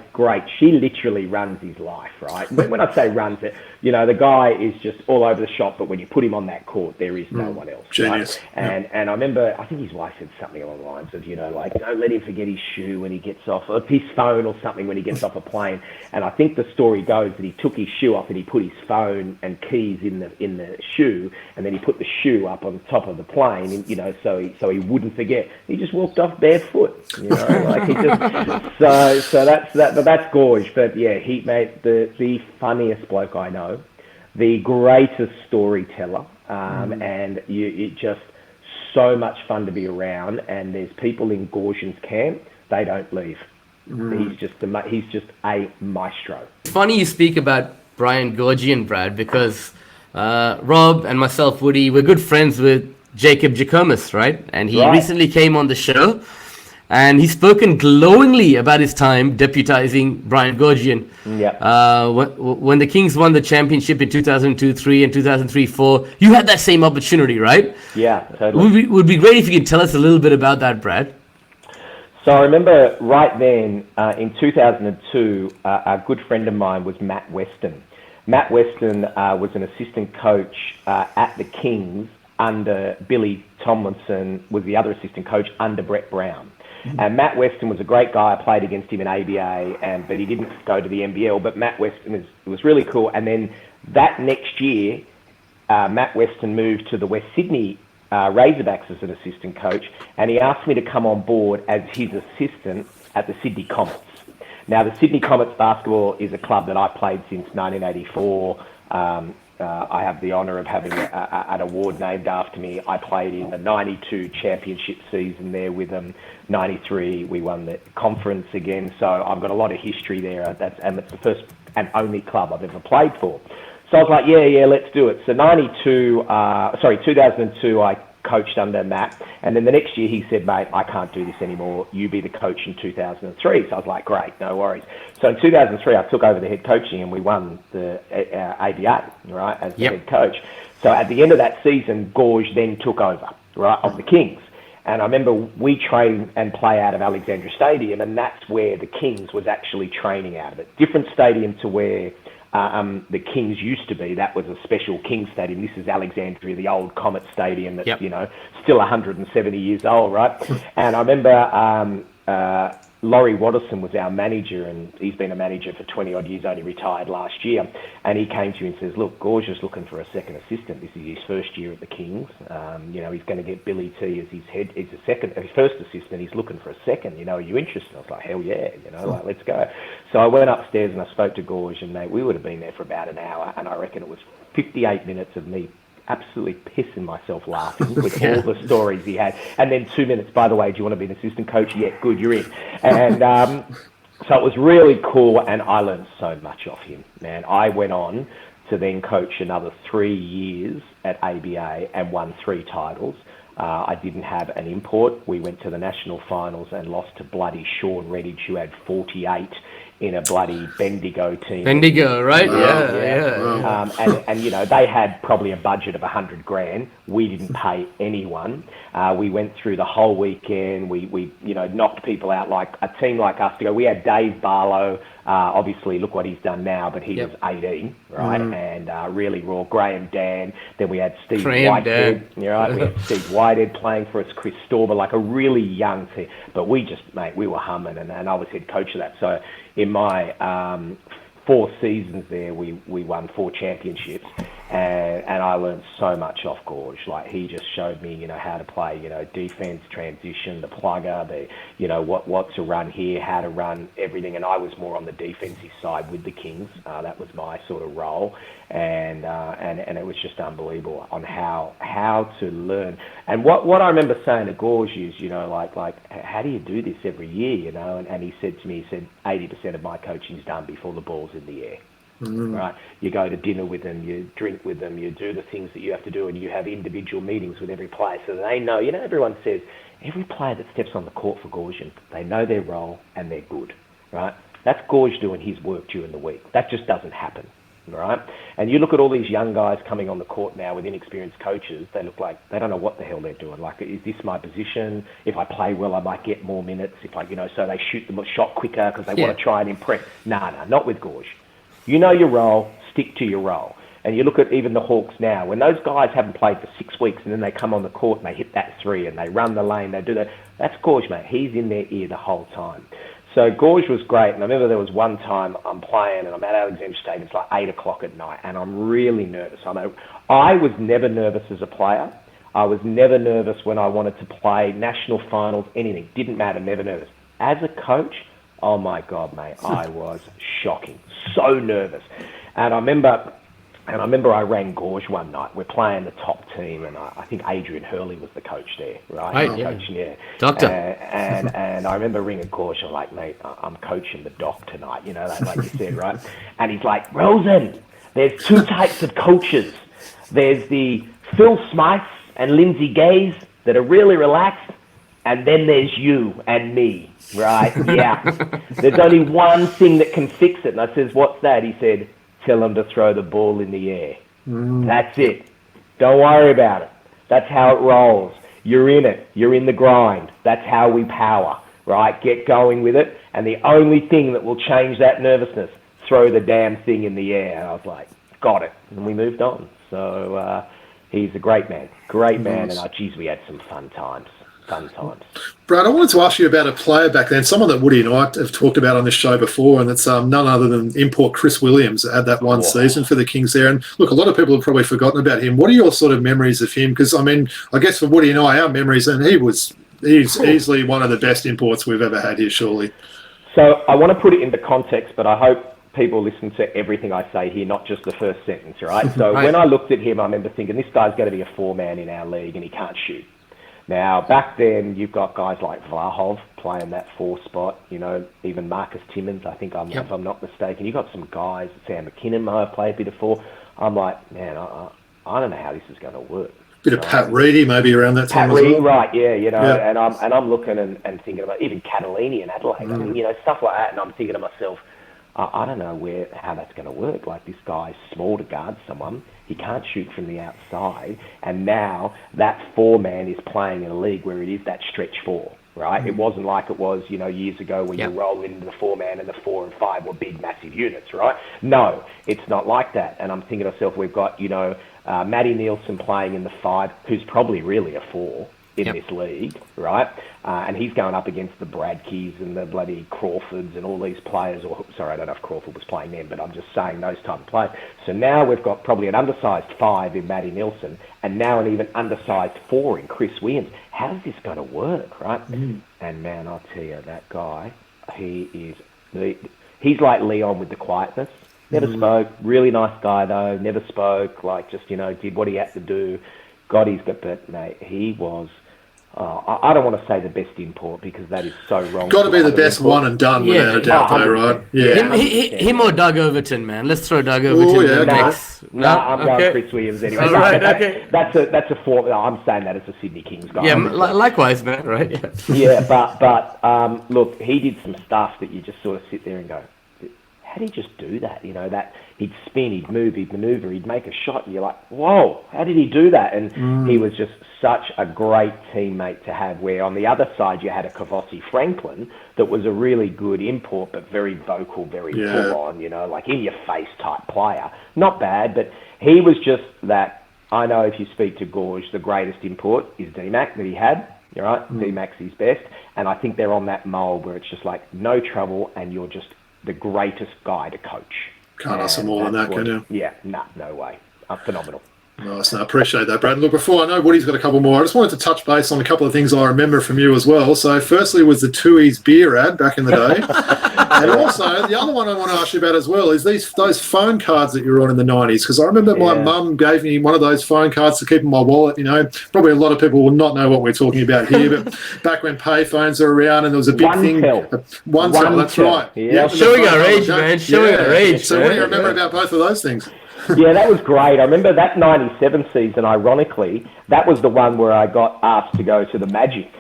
She literally runs his life, right? When I say runs it, the guy is just all over the shop, but when you put him on that court, there is no one else. Genius. Right? And I remember, I think his wife said something along the lines of, like, don't let him forget his shoe when he gets off, or his phone or something when he gets off a plane. And I think the story goes that he took his shoe off and he put his phone and keys in the shoe, and then he put the shoe up on top of the plane, and, so he wouldn't forget. He just walked off barefoot. Like he just so that's that. But that's Gorge. But yeah, he made the funniest bloke I know, the greatest storyteller, and it just so much fun to be around. And there's people in Gorge's camp, they don't leave. He's just a maestro. It's funny you speak about Brian Gorgian, Brad, because Rob and myself, Woody, we're good friends with Jacob Jackomas, right? And he recently came on the show. And he's spoken glowingly about his time deputizing Brian Gorgian. Yeah. When the Kings won the championship in 2002-3 and 2003-4, you had that same opportunity, right? Yeah, totally. Would be great if you could tell us a little bit about that, Brad. So I remember right then, in 2002, a good friend of mine was Matt Weston. Matt Weston was an assistant coach at the Kings under Billy Tomlinson, was the other assistant coach under Brett Brown. And Matt Weston was a great guy. I played against him in ABA, but he didn't go to the NBL. But Matt Weston was really cool. And then that next year, Matt Weston moved to the West Sydney Razorbacks as an assistant coach, and he asked me to come on board as his assistant at the Sydney Comets. Now, the Sydney Comets basketball is a club that I played since 1984. I have the honour of having an award named after me. I played in the 92 championship season there with them. 93, we won the conference again. So I've got a lot of history there. And it's the first and only club I've ever played for. So I was like, yeah, let's do it. So 2002, I coached under Matt. And then the next year he said, mate, I can't do this anymore. You be the coach in 2003. So I was like, great, no worries. So in 2003, I took over the head coaching and we won the ABA, right, as the head coach. So at the end of that season, Gorge then took over, right, of the Kings. And I remember we train and play out of Alexandra Stadium, and that's where the Kings was actually training out of it. Different stadium to where the Kings used to be. That was a special Kings stadium. This is Alexandria, the old Comet Stadium that's, still 170 years old, right? And I remember Laurie Watterson was our manager, and he's been a manager for 20-odd years, only retired last year. And he came to me and says, look, Gorge is looking for a second assistant. This is his first year at the Kings. He's going to get Billy T as his first assistant. He's looking for a second. Are you interested? I was like, hell yeah, let's go. So I went upstairs and I spoke to Gorge, and we would have been there for about an hour, and I reckon it was 58 minutes of me absolutely pissing myself laughing with all the stories he had. And then 2 minutes, by the way, do you want to be an assistant coach? Yeah, good, you're in. And so it was really cool, and I learned so much off him, man. I went on to then coach another 3 years at ABA and won 3 titles. I didn't have an import. We went to the national finals and lost to bloody Sean Redditch, who had 48 in a bloody Bendigo team. Bendigo, right? Yeah. And you know, they had probably a budget of $100,000. We didn't pay anyone. We went through the whole weekend. We you know, knocked people out like a team like us to go. We had Dave Barlow. Obviously, look what he's done now, but he was 18, right? And really raw. Graham Dan. Then we had Steve Whitehead. Right? We had Steve Whitehead playing for us. Chris Storber, like a really young team. But we just, mate, we were humming, and I was head coach of that. So in my 4 seasons there, we won 4 championships, and I learned so much off Gorge. Like, he just showed me, you know, how to play, you know, defense, transition, the plugger, the, you know, what to run here, how to run everything. And I was more on the defensive side with the Kings. That was my sort of role, and it was just unbelievable on how to learn. And what I remember saying to Gorge is, you know, like how do you do this every year, you know? And he said to me, 80% of my coaching's done before the ball's in the air. Right? You go to dinner with them, you drink with them, you do the things that you have to do, and you have individual meetings with every player so they know. You know, everyone says every player that steps on the court for Gorgian, they know their role and they're good, right? That's Gorge doing his work during the week. That just doesn't happen, right? And you look at all these young guys coming on the court now with inexperienced coaches, they look like they don't know what the hell they're doing. Like, is this my position? If I play well, I might get more minutes. If I, you know, so they shoot the shot quicker because they want to try and impress. Nah, not with Gorge. You know your role, stick to your role. And you look at even the Hawks now, when those guys haven't played for 6 weeks and then they come on the court and they hit that 3 and they run the lane, they do that, that's Gorge, mate. He's in their ear the whole time. So Gorge was great. And I remember there was one time I'm playing and I'm at Alexandra Stadium, it's like 8 o'clock at night, and I'm really nervous. I was never nervous as a player. I was never nervous when I wanted to play national finals, anything. Didn't matter, never nervous. As a coach, oh my God, mate, I was shocking. So nervous. And I remember I rang Gorge one night. We're playing the top team, and I think Adrian Hurley was the coach there, right? Coaching, yeah. Doctor. And I remember ringing Gorge. I'm like, mate, I'm coaching the doc tonight, you know, like you said, right? And he's like, Rosen, there's 2 types of coaches. There's the Phil Smythes and Lindsay Gaze that are really relaxed, and then there's you and me, right? Yeah. There's only one thing that can fix it. And I says, what's that? He said, tell them to throw the ball in the air. That's it. Don't worry about it. That's how it rolls. You're in it. You're in the grind. That's how we power, right? Get going with it. And the only thing that will change that nervousness, throw the damn thing in the air. And I was like, got it. And we moved on. So he's a great man. Great man. And geez, we had some fun times. Brad, I wanted to ask you about a player back then, someone that Woody and I have talked about on this show before, and it's none other than import Chris Williams at that one season for the Kings there. And look, a lot of people have probably forgotten about him. What are your sort of memories of him? Because, I mean, I guess for Woody and I, our memories, and he's easily one of the best imports we've ever had here, surely. So I want to put it into context, but I hope people listen to everything I say here, not just the first sentence, right? So when I looked at him, I remember thinking, this guy's going to be a 4-man in our league, and he can't shoot. Now, back then, you've got guys like Vlahov playing that 4 spot, you know, even Marcus Timmins, I think, if I'm not mistaken. You've got some guys, Sam McKinnon might have played a bit of 4. I'm like, man, I don't know how this is going to work. Bit of Pat Reedy maybe around that time as well. Right, yeah, you know, and I'm looking and thinking about even Catalini and Adelaide. I mean, you know, stuff like that, and I'm thinking to myself, I don't know how that's going to work. Like, this guy's small to guard someone. He can't shoot from the outside. And now that 4-man is playing in a league where it is that stretch 4, right? It wasn't like it was, you know, years ago when you roll into the 4-man and the 4 and 5 were big, massive units, right? No, it's not like that. And I'm thinking to myself, we've got, you know, Matty Nielsen playing in the 5, who's probably really a 4 in this league, right? And he's going up against the Bradkeys and the bloody Crawfords and all these players. Sorry, I don't know if Crawford was playing then, but I'm just saying those type of players. So now we've got probably an undersized 5 in Matty Nielsen, and now an even undersized 4 in Chris Williams. How's this going to work, right? And man, I'll tell you, that guy, he's like Leon with the quietness. Never spoke. Really nice guy though. Never spoke. Like just did what he had to do. Got his but mate, he was. I don't want to say the best import because that is so wrong. Got to be the best one and done without a doubt, though, right? Yeah. Him or Doug Overton, man. Let's throw Doug Overton in the mix. I'm going Chris Williams anyway. All right, okay. That's a form. I'm saying that as a Sydney Kings guy. Yeah, likewise, man. Right? Yeah, but look, he did some stuff that you just sort of sit there and go, how did he just do that? That he'd spin, he'd move, he'd maneuver, he'd make a shot, and you're like, whoa, how did he do that? And he was just such a great teammate to have, where on the other side you had a Kavossi Franklin that was a really good import, but very vocal, very full on, like in your face type player. Not bad, but he was just that. I know if you speak to Gorge, the greatest import is D-Mac that he had. You're right, D-Mac's his best. And I think they're on that mould where it's just like no trouble and you're just the greatest guy to coach. Can't ask some more than that, can you? Yeah, no way. Phenomenal. Nice. No, I appreciate that, Brad. Look, before I know Woody's got a couple more, I just wanted to touch base on a couple of things I remember from you as well. So firstly was the Tui's beer ad back in the day. And also, the other one I want to ask you about as well is those phone cards that you were on in the 90s. Because I remember my mum gave me one of those phone cards to keep in my wallet. Probably a lot of people will not know what we're talking about here, but back when payphones were around and there was a big thing. One tel, that's right. Yeah. Showing our age, man. Showing our age. So what do you remember about both of those things? Yeah, that was great. I remember that 97 season, ironically, that was the one where I got asked to go to the Magic,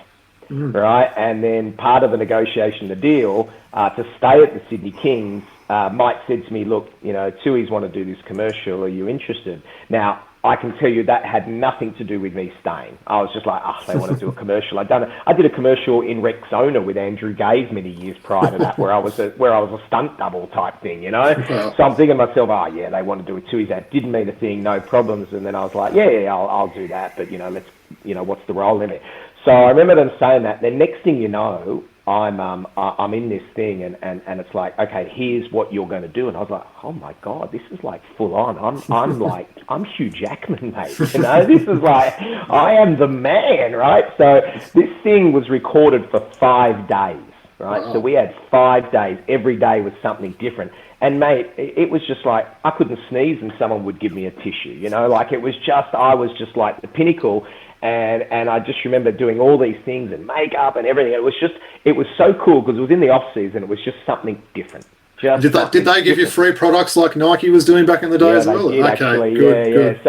right? And then part of the negotiation, the deal, to stay at the Sydney Kings, Mike said to me, look, Tui's want to do this commercial. Are you interested? Now, I can tell you that had nothing to do with me staying. I was just like, they want to do a commercial. I did a commercial in Rexona with Andrew Gaze many years prior to that, where I was a stunt double type thing, So I'm thinking to myself, they want to do a Tui's ad. Didn't mean a thing, no problems. And then I was like, I'll do that. But let's, what's the role in it? So I remember them saying that. Then next thing you know, I'm in this thing and it's like, okay, here's what you're going to do. And I was like, oh my God, this is like full on. I'm Hugh Jackman, mate. This is like, I am the man, right? So this thing was recorded for 5 days, right? Wow. So we had 5 days. Every day was something different. And mate, it was just like, I couldn't sneeze and someone would give me a tissue, like it was just, I was just like the pinnacle. And I just remember doing all these things and makeup and everything. It was so cool because it was in the off season. It was just something different. Did they give you free products like Nike was doing back in the day as well? Did, actually, good.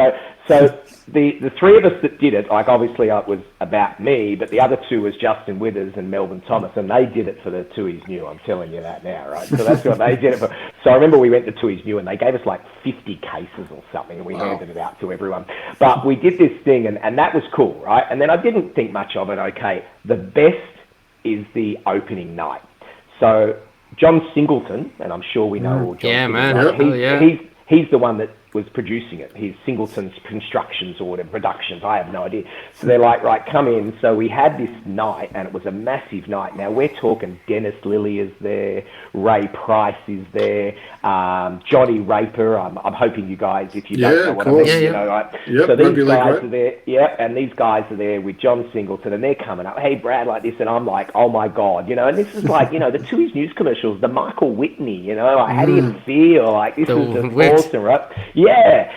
So the three of us that did it, like obviously it was about me, but the other two was Justin Withers and Melvin Thomas, and they did it for the Tui's New. I'm telling you that now, right? So that's what they did it for. So I remember we went to Tui's New and they gave us like 50 cases or something, and we handed it out to everyone. But we did this thing, and that was cool, right? And then I didn't think much of it. Okay, the best is the opening night. So John Singleton, and I'm sure we know all John. Yeah, Singleton, man. He's the one that was producing it. He's Singleton's Constructions or Productions. I have no idea. So they're like, right, come in. So we had this night, and it was a massive night. Now, we're talking Dennis Lilly is there, Ray Price is there, Johnny Raper. I'm hoping you guys, if you don't know what I mean, right? Yep, so these guys are there, and these guys are there with John Singleton, and they're coming up, hey, Brad, like this, and I'm like, oh, my God, and this is like, the Tui's News commercials, the Michael Whitney, like, how do you feel? Like, this is just awesome, right? Yeah.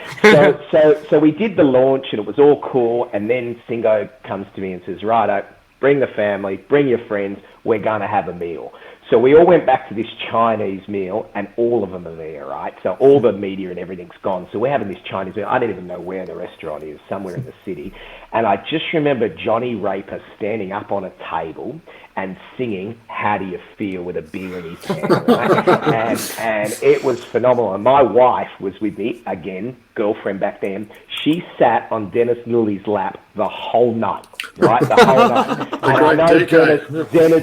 So we did the launch and it was all cool. And then Singo comes to me and says, righto, bring the family, bring your friends. We're going to have a meal. So we all went back to this Chinese meal and all of them are there, right? So all the media and everything's gone. So we're having this Chinese meal. I don't even know where the restaurant is, somewhere in the city. And I just remember Johnny Raper standing up on a table and singing How Do You Feel with a beer in his hand, right? and it was phenomenal. And my wife was with me, again, girlfriend back then. She sat on Dennis Lilly's lap the whole night, right? The whole night. And I know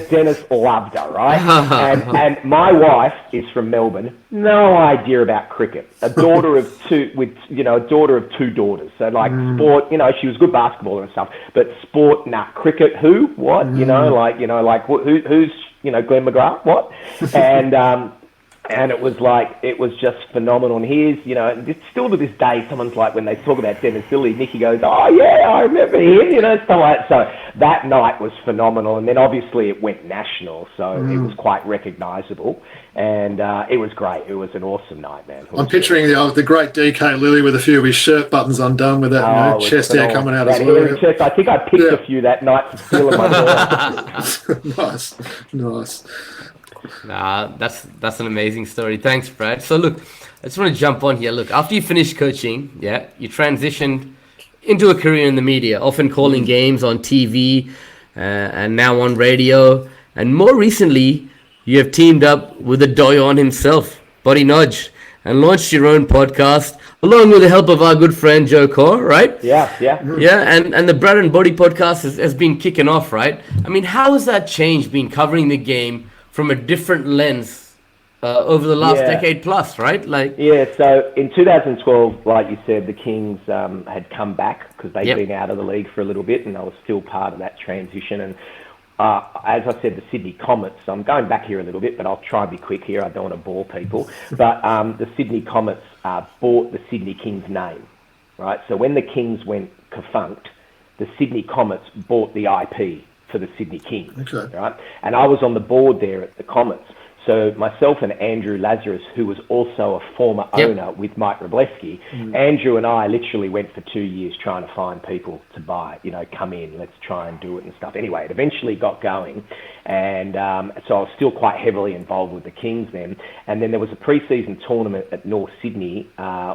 Dennis loved her, right? And my wife is from Melbourne. No idea about cricket. A daughter of two daughters. So like sport, she was a good basketballer and stuff, but sport, cricket, who, what, who's Glenn McGrath, what? And And it was just phenomenal. And here's, still to this day, someone's like, when they talk about Dennis Lilly, Nicky goes, oh yeah, I remember him, stuff like that. So that night was phenomenal. And then obviously it went national, so it was quite recognisable. And it was great. It was an awesome night, man. I'm picturing the great DK Lilly with a few of his shirt buttons undone with that chest hair coming out as well. Chest. I think I picked a few that night to steal in my door. Nice. Nah, that's an amazing story. Thanks, Brad. So look, I just want to jump on here. Look, after you finished coaching, you transitioned into a career in the media, often calling games on TV and now on radio. And more recently, you have teamed up with the Doyon himself, Buddy Nudge, and launched your own podcast, along with the help of our good friend Joe Core, right? Yeah. Yeah, and the Brad and Buddy podcast has been kicking off, right? I mean, how has that changed, being covering the game from a different lens over the last decade plus, right? So in 2012, like you said, the Kings had come back because they'd been out of the league for a little bit, and I was still part of that transition. And as I said, the Sydney Comets, so I'm going back here a little bit, but I'll try and be quick here. I don't want to bore people. But the Sydney Comets bought the Sydney Kings name, right? So when the Kings went defunct, the Sydney Comets bought the IP for the Sydney Kings, right? And I was on the board there at the Comets. So myself and Andrew Lazarus, who was also a former owner with Mike Wroblewski, Andrew and I literally went for 2 years trying to find people to buy, come in, let's try and do it and stuff. Anyway, it eventually got going. And so I was still quite heavily involved with the Kings then. And then there was a pre-season tournament at North Sydney,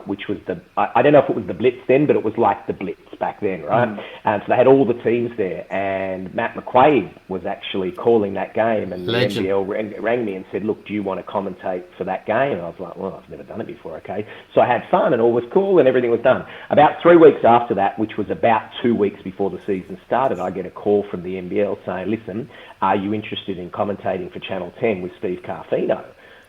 which was I don't know if it was the Blitz then, but it was like the Blitz back then, right? And so they had all the teams there. And Matt McQuaid was actually calling that game. And the NBL rang me and said, look, do you want to commentate for that game? And I was like, well, I've never done it before, okay. So I had fun and all was cool and everything was done. About 3 weeks after that, which was about 2 weeks before the season started, I get a call from the NBL saying, listen, are you interested in commentating for Channel 10 with Steve Carfino?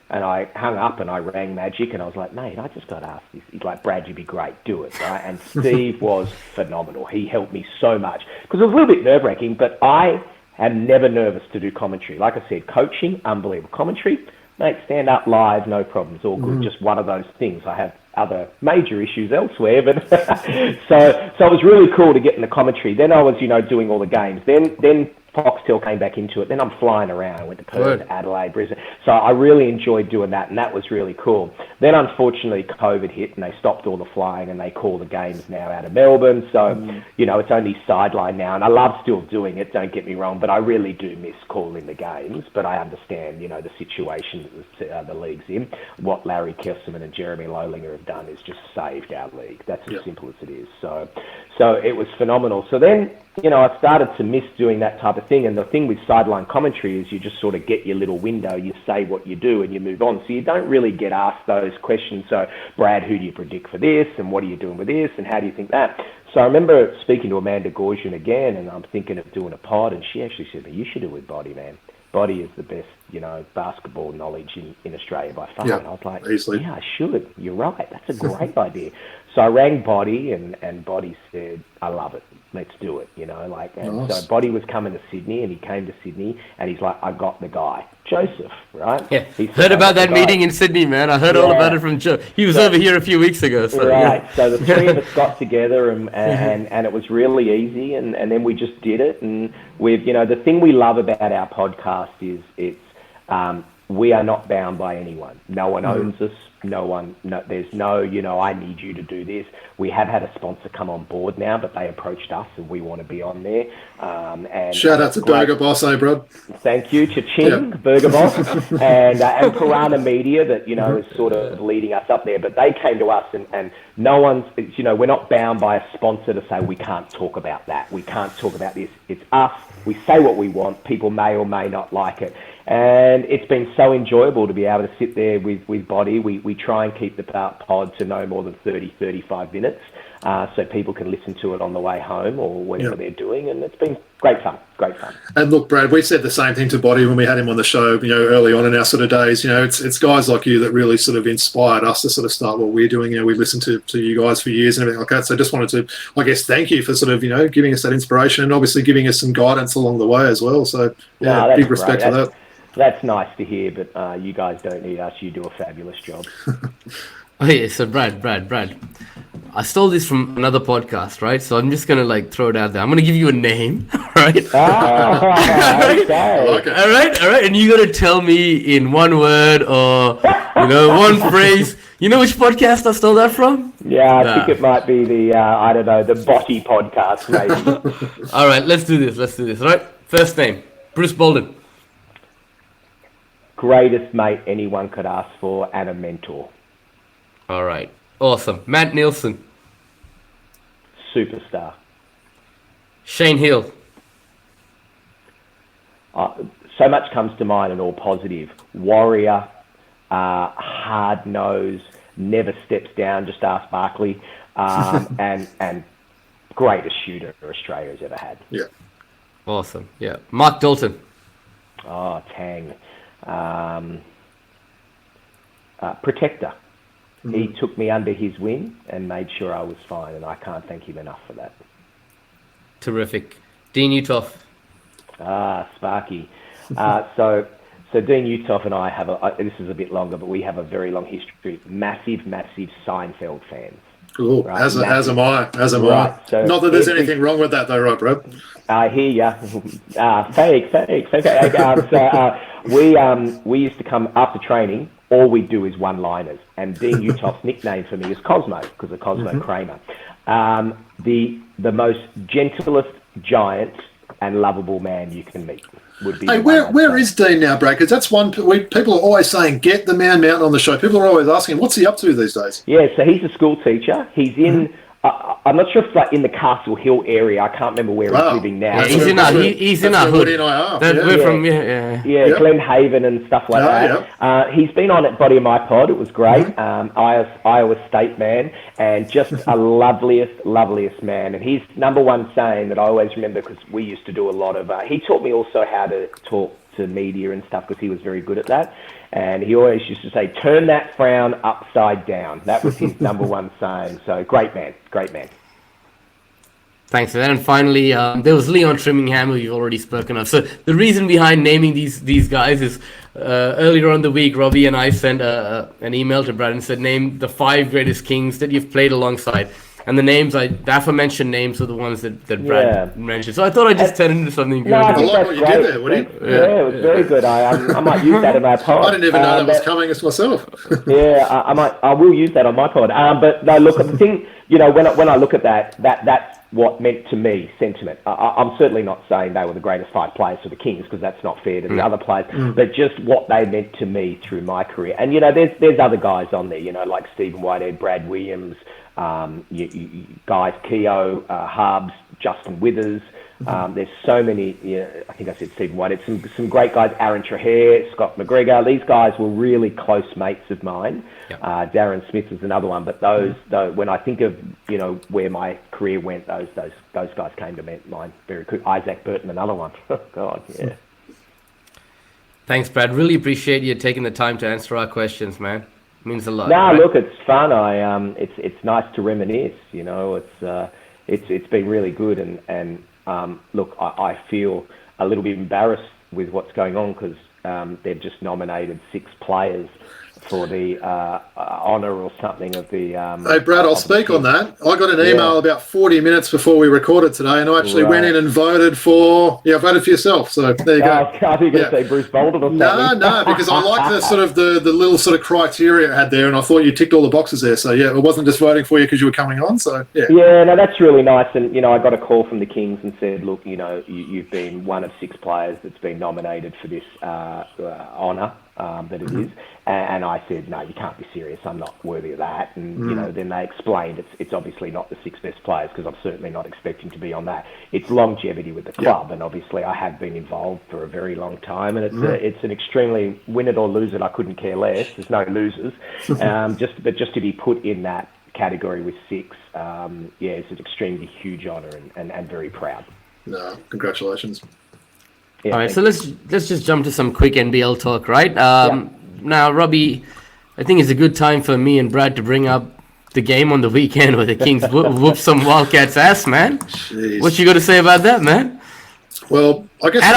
And I hung up and I rang Magic and I was like, mate, I just got asked this. He's like, Brad, you'd be great, do it, right? And Steve was phenomenal. He helped me so much because it was a little bit nerve-wracking, but I am never nervous to do commentary. Like I said, coaching, unbelievable. Commentary, mate, stand up live, no problems, all good. Just one of those things. I have other major issues elsewhere, but so it was really cool to get in the commentary. Then I was, doing all the games. Then Foxtel came back into it. Then I'm flying around. I went to Perth, Adelaide, Brisbane. So I really enjoyed doing that, and that was really cool. Then, unfortunately, COVID hit, and they stopped all the flying, and they call the games now out of Melbourne. So, it's only sideline now, and I love still doing it, don't get me wrong, but I really do miss calling the games. But I understand, the situation that the league's in. What Larry Kesselman and Jeremy Lowlinger have done is just saved our league. That's as simple as it is. So it was phenomenal. So then, I started to miss doing that type of thing. And the thing with sideline commentary is you just sort of get your little window, you say what you do and you move on. So you don't really get asked those questions. So, Brad, who do you predict for this? And what are you doing with this? And how do you think that? So I remember speaking to Amanda Gorgian again, and I'm thinking of doing a pod. And she actually said, you should do it with Body, man. Body is the best, basketball knowledge in Australia by far. And I was like, easily. Yeah, I should. You're right. That's a great idea. So I rang Body, and Body said, I love it. Let's do it, nice. So Body was coming to Sydney, and he came to Sydney, and he's like, I got the guy, Joseph, right? Yeah, heard about that meeting in Sydney, man. I heard all about it from Joe. He was over here a few weeks ago. So, right, so the three of us got together, and it was really easy, and then we just did it. And we've, the thing we love about our podcast is we are not bound by anyone. No one owns us. There's no, I need you to do this. We have had a sponsor come on board now, but they approached us and we want to be on there. And shout out to Burger Boss, bro. Thank you, Cha-ching, Burger Boss, and Piranha Media that, is sort of leading us up there. But they came to us and no one's, we're not bound by a sponsor to say we can't talk about that. We can't talk about this. It's us. We say what we want. People may or may not like it. And it's been so enjoyable to be able to sit there with Body. We try and keep the pod to no more than 30, 35 minutes so people can listen to it on the way home or whatever they're doing. And it's been great fun. And look, Brad, we said the same thing to Body when we had him on the show, early on in our sort of days. It's guys like you that really sort of inspired us to sort of start what we're doing. We listened to you guys for years and everything like that. So I just wanted to, I guess, thank you for sort of, giving us that inspiration and obviously giving us some guidance along the way as well. So, big respect for that. That's nice to hear, but you guys don't need us. You do a fabulous job. Oh yeah, so Brad. I stole this from another podcast, right? So I'm just gonna like throw it out there. I'm gonna give you a name, right? Okay. I like it. All right, and you gotta tell me in one word or one phrase. You know which podcast I stole that from? Yeah, I think it might be the I don't know, the Botty podcast, maybe. All right, let's do this. All right, first name, Bruce Bolden. Greatest mate anyone could ask for, and a mentor. All right, awesome. Matt Nielsen. Superstar. Shane Hill. So much comes to mind and all positive. Warrior, hard nose, never steps down, just ask Barkley, and greatest shooter Australia's ever had. Yeah. Awesome. Yeah. Mark Dalton. Oh, Tang. Protector. He took me under his wing and made sure I was fine, and I can't thank him enough for that. Terrific. Dean Uthoff. Sparky. So Dean Uthoff and I have this is a bit longer, but we have a very long history. Massive Seinfeld fans. Cool. Right, as am I. Right, so not that there's anything wrong with that, though, right, bro? I hear ya. Fake. We used to come after training. All we do is one-liners, and Dean Uthoff's nickname for me is Cosmo because of Cosmo Kramer. The most gentlest, giant, and lovable man you can meet would be. Hey, where is Dean now, Brad? Because that's one. People are always saying, "Get the man Mountain on the show." People are always asking, "What's he up to these days?" Yeah, so he's a school teacher. He's in. I'm not sure if it's like in the Castle Hill area. I can't remember where he's living now. Yeah, he's in our hood. We're from Glenhaven and stuff like that. Yeah. He's been on at Body of My Pod. It was great. Iowa State man, and just a loveliest man. And his number one saying that I always remember, because we used to do a lot of. He taught me also how to talk to media and stuff, because he was very good at that. And he always used to say, "Turn that frown upside down." That was his number one saying. So great man. Thanks for that. And finally, there was Leon Trimmingham, who you've already spoken of. So the reason behind naming these guys is earlier on the week, Robbie and I sent an email to Brad and said, name the 5 greatest Kings that you've played alongside. And the names, the aforementioned names, are the ones that Brad mentioned. So I thought I'd just turn into something good. No, I like what you did there, Woody. Yeah, it was very good. I might use that in my pod. I didn't even know that was coming as myself. I will use that on my pod. But no, look, the thing, when I look at that's what meant to me sentiment. I'm certainly not saying they were the greatest 5 players for the Kings, because that's not fair to the other players, but just what they meant to me through my career. And, there's other guys on there, like Stephen Whitehead, Brad Williams, guys, Keogh, Harbs, Justin Withers. There's so many, I think I said Stephen Whitehead, some great guys, Aaron Trahair, Scott McGregor. These guys were really close mates of mine. Yep. Darren Smith was another one, but those when I think of where my career went, those guys came to mind very quick. Isaac Burton, another one. Oh God, yeah. Thanks, Brad. Really appreciate you taking the time to answer our questions, man. It means a lot. No, right? Look, it's fun. It's nice to reminisce. It's been really good, and look, I feel a little bit embarrassed with what's going on, because they've just nominated 6 players for the honour or something of the... hey, Brad, I'll speak on that. I got an email about 40 minutes before we recorded today, and I actually went in and voted for yourself. So there you go. I thought you were going to say Bruce Bolden or something. No, because I like the sort of the little sort of criteria it had there, and I thought you ticked all the boxes there. So, it wasn't just voting for you because you were coming on. So, Yeah, no, that's really nice. And, I got a call from the Kings and said, look, you've been one of 6 players that's been nominated for this honour. That it is, and I said, no, you can't be serious. I'm not worthy of that. And then they explained it's obviously not the 6 best players, because I'm certainly not expecting to be on that. It's longevity with the club, and obviously I have been involved for a very long time, and it's an extremely win it or lose it. I couldn't care less. There's no losers. Just to be put in that category with 6, it's an extremely huge honour and very proud. No, congratulations. All right, so let's just jump to some quick NBL talk, right? Now, Robbie, I think it's a good time for me and Brad to bring up the game on the weekend where the Kings whoop some Wildcats' ass, man. Jeez. What you got to say about that, man? Well, I guess at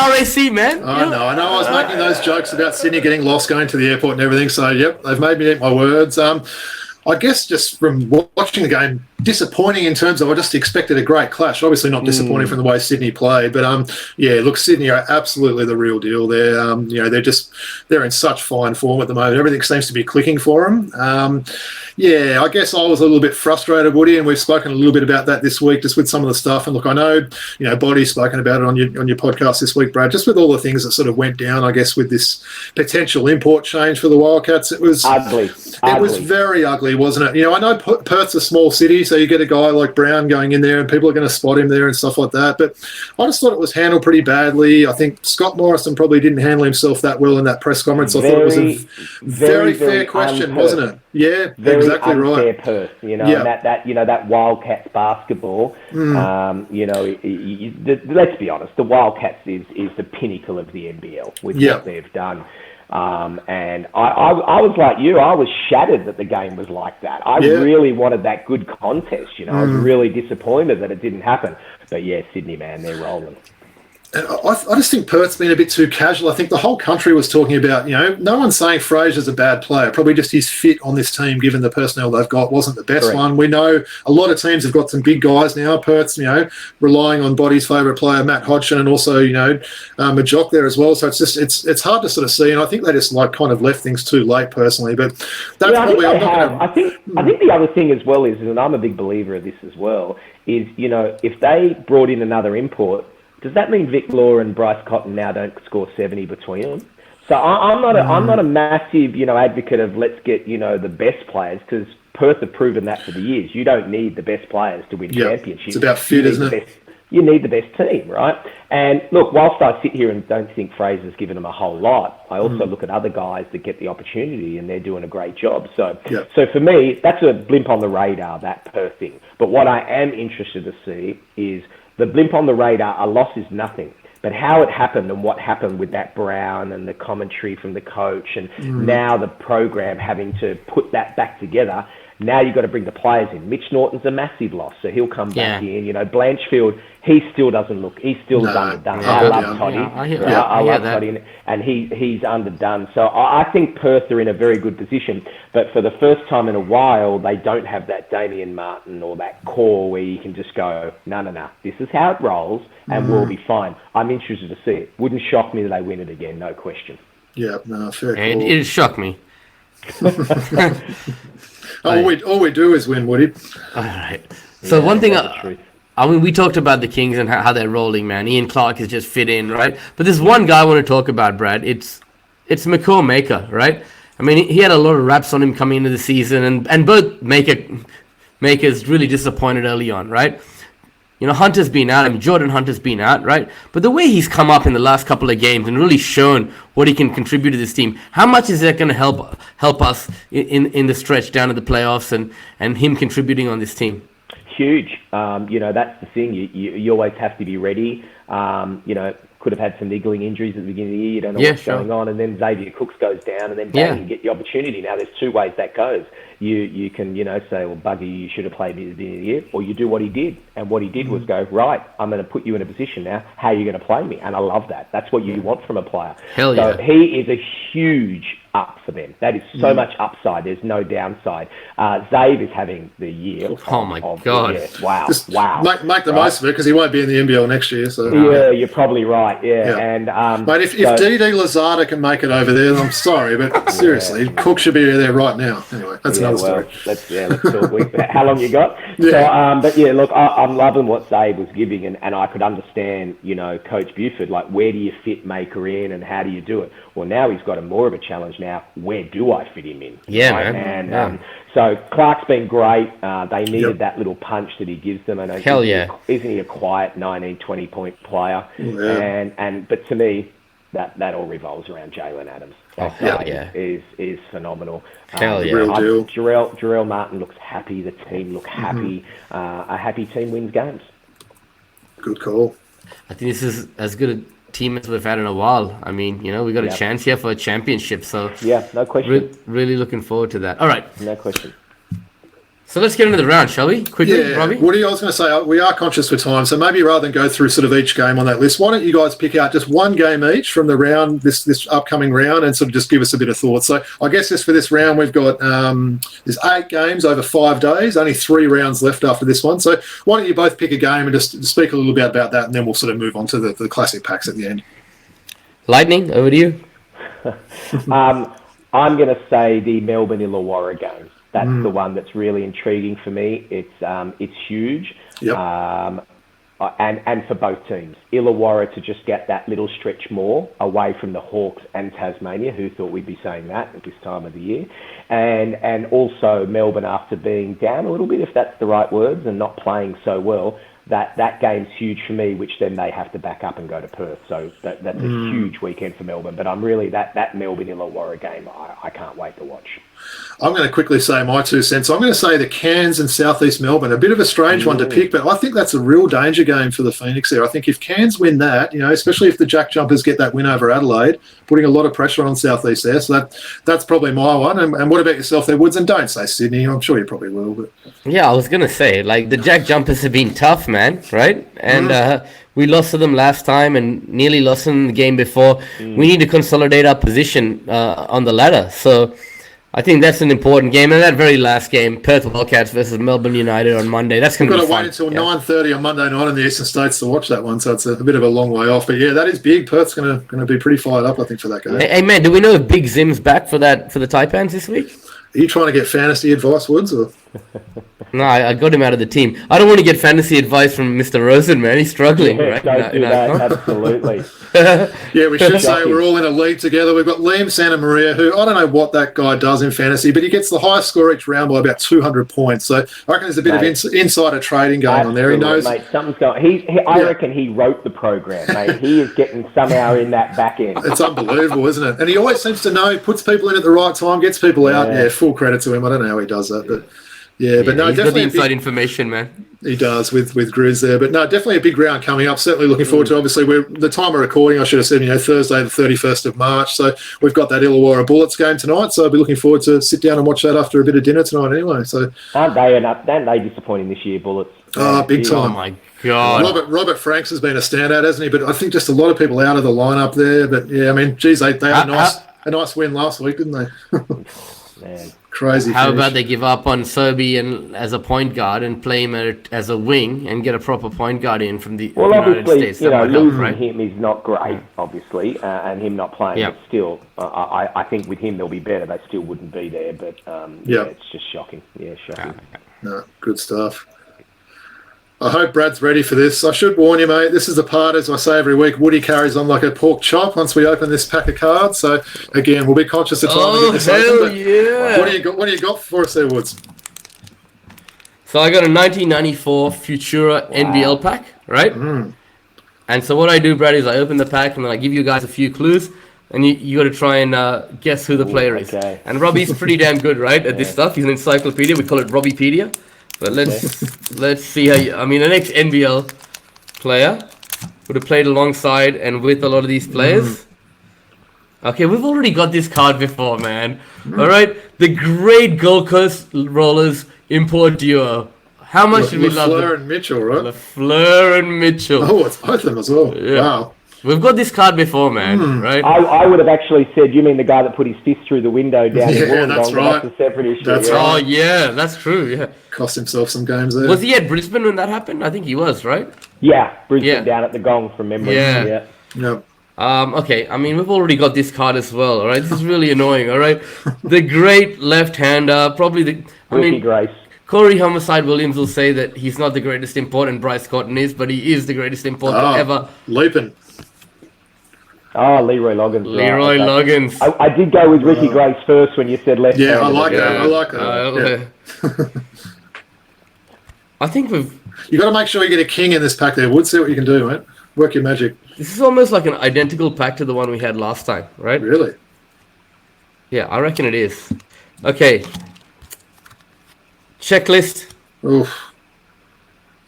RAC, man. I know. I was making those jokes about Sydney getting lost going to the airport and everything. So, yep, they've made me eat my words. I guess just from watching the game, disappointing in terms of I just expected a great clash. Obviously not disappointing from the way Sydney played, but look, Sydney are absolutely the real deal. They're they're in such fine form at the moment. Everything seems to be clicking for them. I guess I was a little bit frustrated, Woody, and we've spoken a little bit about that this week, just with some of the stuff. And look, I know Boddy's spoken about it on your podcast this week, Brad. Just with all the things that sort of went down, I guess, with this potential import change for the Wildcats, it was ugly. It was very ugly, wasn't it? I know Perth's a small city, so you get a guy like Brown going in there, and people are going to spot him there and stuff like that. But I just thought it was handled pretty badly. I think Scott Morrison probably didn't handle himself that well in that press conference. I thought it was a very fair question, wasn't it? Yeah, very exactly unfair right. Perth, and that Wildcats basketball. Let's be honest, the Wildcats is the pinnacle of the NBL with what they've done. And I was like you, I was shattered that the game was like that. I really wanted that good contest, I was really disappointed that it didn't happen. But Sydney, man, they're rolling. And I just think Perth's been a bit too casual. I think the whole country was talking about, no one's saying Fraser's a bad player. Probably just his fit on this team, given the personnel they've got, wasn't the best one. We know a lot of teams have got some big guys now. Perth's, relying on Boddy's favourite player, Matt Hodgson, and also, Majock there as well. So it's hard to sort of see. And I think they just kind of left things too late personally. But that's probably... I think the other thing as well is, and I'm a big believer of this as well, is, if they brought in another import, does that mean Vic Law and Bryce Cotton now don't score 70 between them? So I'm not a massive, advocate of let's get, the best players, because Perth have proven that for the years. You don't need the best players to win championships. It's about fit, isn't it? You need the best team, right? And look, whilst I sit here and don't think Fraser's given them a whole lot, I also look at other guys that get the opportunity and they're doing a great job. So for me, that's a blimp on the radar, that Perth thing. But what I am interested to see is the blimp on the radar. A loss is nothing. But how it happened and what happened with that Brown and the commentary from the coach and now the program having to put that back together. Now you've got to bring the players in. Mitch Norton's a massive loss, so he'll come back in. Blanchfield, he still doesn't look. He's still underdone. I love Toddy. I love Toddy, and he's underdone. So I think Perth are in a very good position. But for the first time in a while, they don't have that Damian Martin or that core where you can just go, no. This is how it rolls, and we'll be fine. I'm interested to see it. Wouldn't shock me that they win it again, no question. Yeah, no, fair. And it'd shock me. All we do is win, Woody. All right. So one thing, we talked about the Kings and how they're rolling, man. Ian Clark is just fit in, right? But there's one guy I want to talk about, Brad. It's McCall Maker, right? I mean, he had a lot of raps on him coming into the season, and both Maker's really disappointed early on, right? Hunter's been out. Jordan Hunter's been out, right? But the way he's come up in the last couple of games and really shown what he can contribute to this team, how much is that going to help us in the stretch down to the playoffs and him contributing on this team? Huge. That's the thing. You always have to be ready. Could have had some niggling injuries at the beginning of the year. You don't know what's going on. And then Xavier Cooks goes down and then bang, you get the opportunity. Now, there's two ways that goes. You can, say, well, Buggy, you should have played at the beginning of the year. Or you do what he did. And what he did was go, right, I'm going to put you in a position now. How are you going to play me? And I love that. That's what you want from a player. Hell yeah. So he is a huge up for them. That is so much upside. There's no downside. Zave is having the year. Oh, my God. Wow. Wow. Make the most of it because he won't be in the NBL next year. So yeah, you're probably right. Yeah. And but if Didi Lazada can make it over there, I'm sorry, but seriously, Cook should be there right now. Anyway, that's another story. Let's talk. How long you got? So, but yeah, look, I'm loving what Zave was giving, and I could understand, Coach Buford, like, where do you fit Maker in and how do you do it? Well, now he's got more of a challenge now. Where do I fit him in? Yeah, right? man. And so Clark's been great. They needed that little punch that he gives them. And hell yeah. Isn't he a quiet 19, 20-point player? Yeah. But to me, that all revolves around Jalen Adams. Is phenomenal. Hell yeah. Jarrell Martin looks happy. The team look happy. A happy team wins games. Good call. I think this is as good a team as we've had in a while. I mean, we got a chance here for a championship. So yeah, no question. Really looking forward to that. All right. No question. So let's get into the round, shall we? Quickly, Robbie? Woody, I was going to say, we are conscious for time, so maybe rather than go through sort of each game on that list, why don't you guys pick out just one game each from the round, this upcoming round, and sort of just give us a bit of thought. So I guess just for this round, we've got there's 8 games over 5 days, only 3 rounds left after this one. So why don't you both pick a game and just speak a little bit about that, and then we'll sort of move on to the classic packs at the end. Lightning, over to you. I'm going to say the Melbourne Illawarra game. That's the one that's really intriguing for me. It's huge, Yep. And for both teams. Illawarra to just get that little stretch more away from the Hawks and Tasmania. Who thought we'd be saying that at this time of the year? And also Melbourne after being down a little bit, if that's the right words, and not playing so well. That game's huge for me, which then they have to back up and go to Perth. So that's a huge weekend for Melbourne. But I'm really, that Melbourne Illawarra game, I can't wait to watch. I'm going to quickly say my 2 cents. I'm going to say the Cairns and Southeast Melbourne. A bit of a strange one to pick, but I think that's a real danger game for the Phoenix there. I think if Cairns win that, especially if the Jack Jumpers get that win over Adelaide, putting a lot of pressure on Southeast there. So that's probably my one. And what about yourself there, Woods? And don't say Sydney. I'm sure you probably will. But Yeah, I was going to say, the Jack Jumpers have been tough, man, right? And we lost to them last time and nearly lost them in the game before. We need to consolidate our position on the ladder. So I think that's an important game. And that very last game, Perth Wildcats versus Melbourne United on Monday, that's going to be fun. We've got to wait until 9:30 on Monday night in the Eastern States to watch that one, so it's a bit of a long way off. But yeah, that is big. Perth's going to be pretty fired up, I think, for that game. Hey, man, do we know if Big Zim's back for the Taipans this week? Are you trying to get fantasy advice, Woods? Or? No, I got him out of the team. I don't want to get fantasy advice from Mr. Rosen, man. He's struggling, right? Don't do that, absolutely. Yeah, we should say we're all in a league together. We've got Liam Santa Maria, who I don't know what that guy does in fantasy, but he gets the highest score each round by about 200 points. So I reckon there's a bit of insider trading going on there. He knows. Mate, something's going. I reckon he wrote the program, mate. He is getting somehow in that back end. It's unbelievable, isn't it? And he always seems to know, puts people in at the right time, gets people out. Yeah, full credit to him. I don't know how he does that, but. Yeah, but no, he's definitely got the inside information, man. He does with Grizz there, but no, definitely a big round coming up. Certainly looking forward to. Obviously, the time of recording, I should have said, Thursday the 31st of March. So we've got that Illawarra Bullets game tonight. So I'll be looking forward to sit down and watch that after a bit of dinner tonight. Anyway, so aren't they disappointing this year, Bullets? Big time! Oh my God, Robert Franks has been a standout, hasn't he? But I think just a lot of people out of the lineup there. But yeah, I mean, geez, they had a nice win last week, didn't they? Man. Crazy. How finish. about they give up on Serby and as a point guard and play him as a wing and get a proper point guard in from the United States? Losing him is not great, obviously, and him not playing. But still, I think with him they'll be better. They still wouldn't be there, but it's just shocking. Yeah, shocking. No, good stuff. I hope Brad's ready for this. I should warn you, mate, this is the part, as I say every week, Woody carries on like a pork chop once we open this pack of cards. So, again, we'll be conscious of time to get this open. Yeah. What do you got for us there, Woods? So I got a 1994 Futera NBL pack, right? And so what I do, Brad, is I open the pack and then I give you guys a few clues. And you got to try and guess who the player is. And Robbie's pretty damn good, right, at this stuff. He's an encyclopedia. We call it Robbiepedia. But let's see how an ex-NBL player would have played alongside and with a lot of these players. Okay, we've already got this card before, man. All right, the great Gold Coast Rollers import duo. How much did we love LaFleur and Mitchell, right? LaFleur and Mitchell. Oh, it's both of them as well. Yeah. Wow. We've got this card before, man, right? I would have actually said, you mean the guy that put his fist through the window down in Wollongong? That's right. That's a separate issue. That's right. Oh, yeah, that's true, yeah. Cost himself some games there. Was he at Brisbane when that happened? I think he was, right? Yeah, Brisbane down at the Gong from memory. Yeah. Yep. Okay, we've already got this card as well, all right? This is really annoying, all right? The great left-hander, probably Ricky Grace. Corey Homicide Williams will say that he's not the greatest import and Bryce Cotton is, but he is the greatest import ever. Leaping. Oh, Leroy Loggins. Leroy Loggins. I did go with Ricky Grace first when you said left. Yeah, I like that. I think you got to make sure you get a king in this pack there, Wood. See what you can do, mate. Work your magic. This is almost like an identical pack to the one we had last time, right? Really? Yeah, I reckon it is. Okay. Checklist. Oof.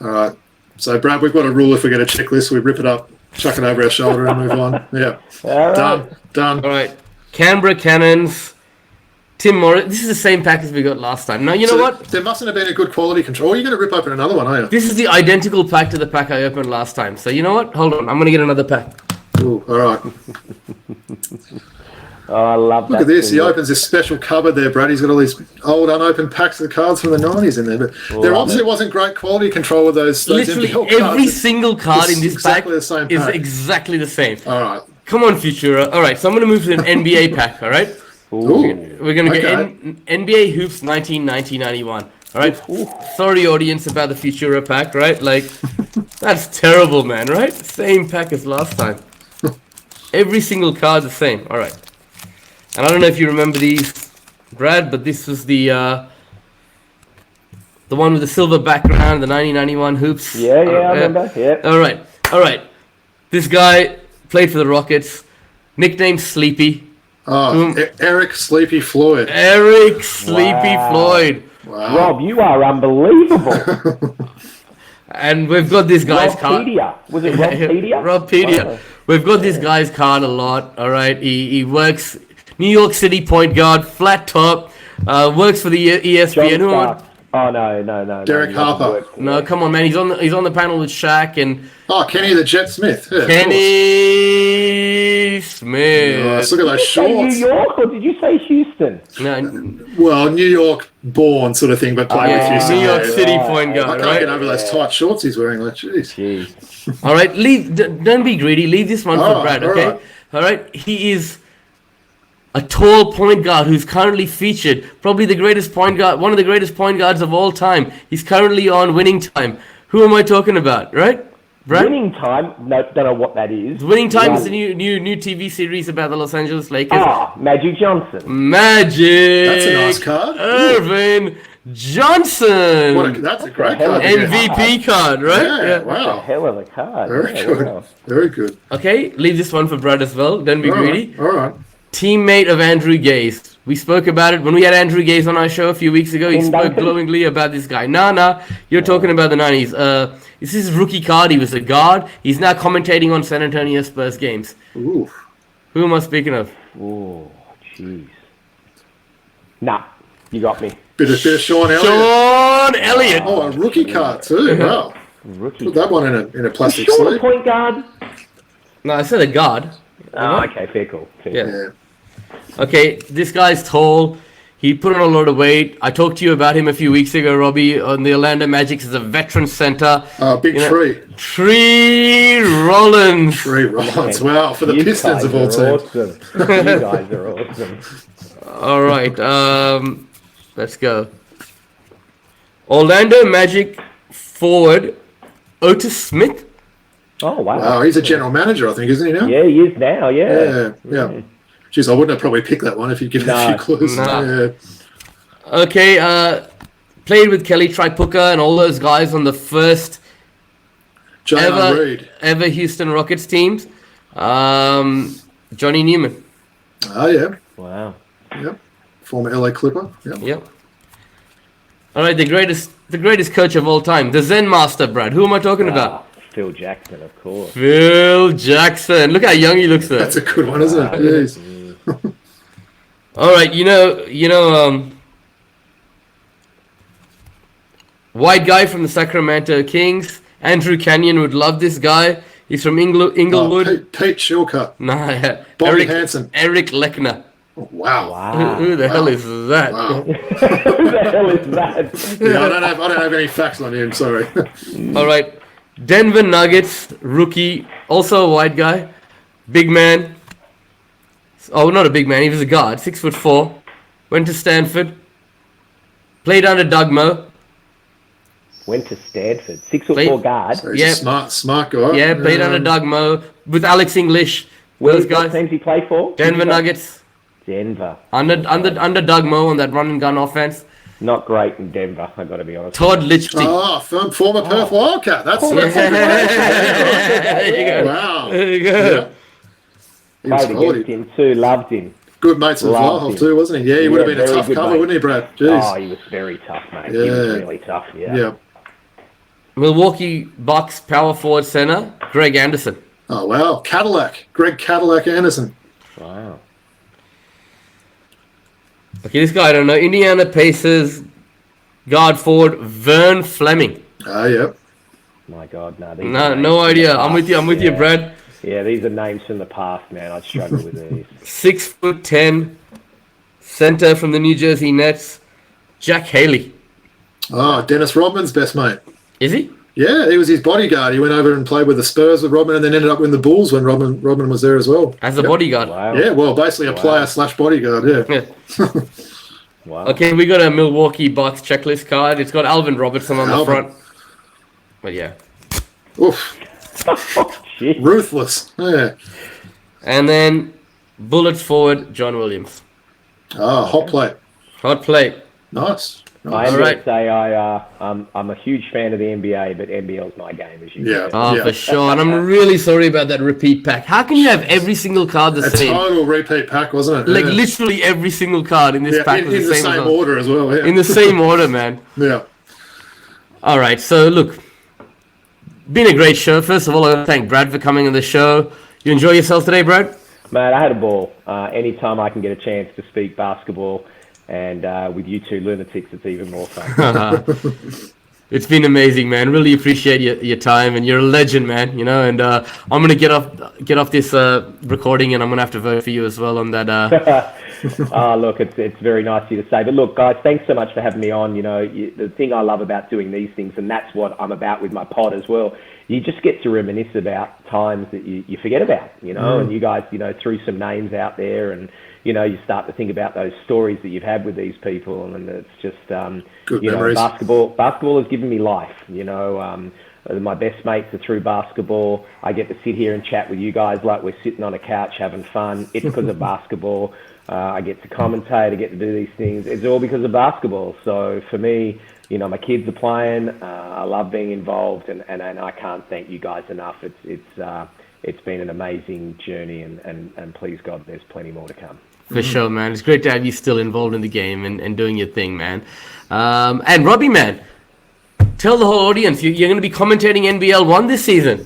All right. So, Brad, we've got a rule: if we get a checklist, we rip it up, chuck it over our shoulder, and move on. Yeah. All right. Done. All right. Canberra Cannons, Tim Morris. This is the same pack as we got last time. Now, you know what? There mustn't have been a good quality control. You're going to rip open another one, are you? This is the identical pack to the pack I opened last time. So, you know what? Hold on. I'm going to get another pack. Ooh, all right. Oh, I love that. Look at this. He singlet. opens this special cupboard there, Brad. He's got all these old unopened packs of cards from the 90s in there. But there obviously wasn't great quality control with those Literally NBL every cards. single card in this pack exactly the same is pack. exactly the same. All right. Come on, Futera. All right, so I'm going to move to an NBA pack, all right? Ooh. We're going to get Okay. NBA Hoops 1990-91. All right? Sorry, audience, about the Futera pack, right? Like, that's terrible, man, right? Same pack as last time. Every single card's the same. All right. And I don't know if you remember these, Brad, but this was the one with the silver background, the 1991 Hoops. Yeah, I remember. Yeah. All right. This guy played for the Rockets, nicknamed Sleepy. Oh, Eric Sleepy Floyd. Eric Sleepy Floyd. Wow. Rob, you are unbelievable. And we've got this guy's card. Robpedia. Was it Robpedia? Robpedia. Wow. We've got this guy's card a lot, all right? He works New York City point guard, flat top, works for the ESPN. Who am I- Oh, no. Derek he doesn't Harper. work for No, them. come on, man. He's on the panel with Shaq and Oh, Kenny the Jet Smith. Yeah, of Kenny Smith. course. Look at those Did you say New shorts. York or did you say Houston? No, Well, New York born sort of thing, but playing with yeah, Houston. New York yeah. City point I guard, can't get right? over those tight shorts he's wearing. Like, jeez. Jeez. All right, don't be greedy. Leave this one All for right, Brad, all okay? right. All right, he is a tall point guard who's currently featured, probably the greatest point guard, one of the greatest point guards of all time. He's currently on Winning Time. Who am I talking about, right? Brad? Winning Time? No, don't know what that is. Winning Time is Run. the new TV series about the Los Angeles Lakers. Magic Johnson. Magic. That's a nice card. Irvin Johnson. That's a great hell card. of a MVP card, right? Yeah, wow. Hell of a card. Very Yeah, good. wow. Very good. Okay, leave this one for Brad as well. Don't be All greedy. right. All right. Teammate of Andrew Gaze. We spoke about it when we had Andrew Gaze on our show a few weeks ago. He Tim spoke Duncan? glowingly about this guy. Nah, you're talking about the 90s. This is his rookie card. He was a guard. He's now commentating on San Antonio Spurs games. Ooh. Who am I speaking of? Oh, jeez. Nah, you got me. Bit of Sean Elliott. Sean Elliott. Oh, a rookie card too. Wow. Rookie. Put that one in a plastic Sean a sleeve. point guard? No, I said a guard. Oh, okay, fair call. Yeah. Yeah. Okay, this guy's tall. He put on a lot of weight. I talked to you about him a few weeks ago, Robbie, on the Orlando Magic as a veteran center. Big You know, tree. Tree Rollins. Tree Rollins. Wow. For the You Pistons guys of all are teams. awesome. You guys are awesome. All right, let's go. Orlando Magic forward Otis Smith. Oh, wow. Wow. He's a general manager, I think, isn't he now? Yeah, he is now, yeah. Yeah. Jeez, I wouldn't have probably picked that one if you'd given a few No. clues. No. Yeah. Okay, played with Kelly Tripucka and all those guys on the first J.R. Reid. ever Houston Rockets teams. Johnny Newman. Oh, yeah. Wow. Yep. Former LA Clipper. Yep. Yep. All right, the greatest coach of all time, the Zen Master, Brad. Who am I talking about? Phil Jackson, of course. Phil Jackson. Look how young he looks there. That's a good one, isn't it? Jeez. All right, you know, white guy from the Sacramento Kings. Andrew Canyon would love this guy. He's from Inglewood. Oh, Pete Shilcutt. Nah, yeah. Bobby Hansen. Eric Lechner. Oh, wow. Wow. Who the hell is that? Wow. Who the hell is that? Yeah, I don't have any facts on him. Sorry. All right, Denver Nuggets rookie, also a white guy, big man. Oh, not a big man. He was a guard, 6'4". Went to Stanford. Played under Doug Moe. Went to Stanford. 6'4" guard. So he's Yeah. a smart guy. Yeah, played under Doug Moe with Alex English. Those What guys. teams he play for? Denver Nuggets. Denver. Under Doug Moe on that run and gun offense. Not great in Denver, I got to be honest. Todd Lichty. Oh, former Perth Wildcat. That's there you go. wow. There you go. Yeah. He was Played quality. against him too, loved him. Good mates with Loved Vlahov him. too, wasn't he? Yeah, he would have Yeah, been a very tough good cover, mate. wouldn't he, Brad? Jeez. Oh, he was very tough, mate. Yeah. He was really tough, yeah. Yeah. Milwaukee Bucks power forward center, Greg Anderson. Oh, wow. Cadillac. Greg Cadillac Anderson. Wow. Okay, this guy I don't know. Indiana Pacers guard forward Vern Fleming. Yep. My God, no. No idea. I'm with you, Brad. Yeah, these are names from the past, man. I'd struggle with these. 6'10", center from the New Jersey Nets, Jack Haley. Oh, Dennis Rodman's best mate. Is he? Yeah, he was his bodyguard. He went over and played with the Spurs with Rodman and then ended up with the Bulls when Rodman was there as well. As a bodyguard? Wow. Yeah, well, basically a player / bodyguard, yeah. Wow. Okay, we got a Milwaukee Bucks checklist card. It's got Alvin Robertson on the front. But yeah. Oof. Shit. Ruthless. Yeah. And then Bullets forward, John Williams. Oh, hot plate. Hot plate. Nice. I am going to say I'm a huge fan of the NBA, but NBL's my game, as you know. Oh, for sure. And I'm really sorry about that repeat pack. How can you have every single card the same? A total repeat pack, wasn't it? Like literally every single card in this pack was in the same order as well. Yeah. In the same order, man. Yeah. All right. So look, been a great show. First of all, I want to thank Brad for coming on the show. You enjoy yourself today, Brad? Mate, I had a ball. Anytime I can get a chance to speak basketball, and with you two lunatics, it's even more fun. It's been amazing, man. Really appreciate your time, and you're a legend, man. You know, and I'm gonna get off this recording, and I'm gonna have to vote for you as well on that. Look, it's very nice of you to say. But look, guys, thanks so much for having me on. You know, the thing I love about doing these things, and that's what I'm about with my pod as well. You just get to reminisce about times that you forget about, you know, and you guys, you know, threw some names out there, and you know, you start to think about those stories that you've had with these people, and it's just, good you memories. know, basketball has given me life. You know, my best mates are through basketball. I get to sit here and chat with you guys like we're sitting on a couch having fun. It's because of basketball. I get to commentate. I get to do these things. It's all because of basketball. So for me, you know, my kids are playing. I love being involved, and I can't thank you guys enough. It's been an amazing journey, and please God, there's plenty more to come. For sure, man. It's great to have you still involved in the game and doing your thing, man. And Robbie, man, tell the whole audience you're going to be commentating NBL 1 this season.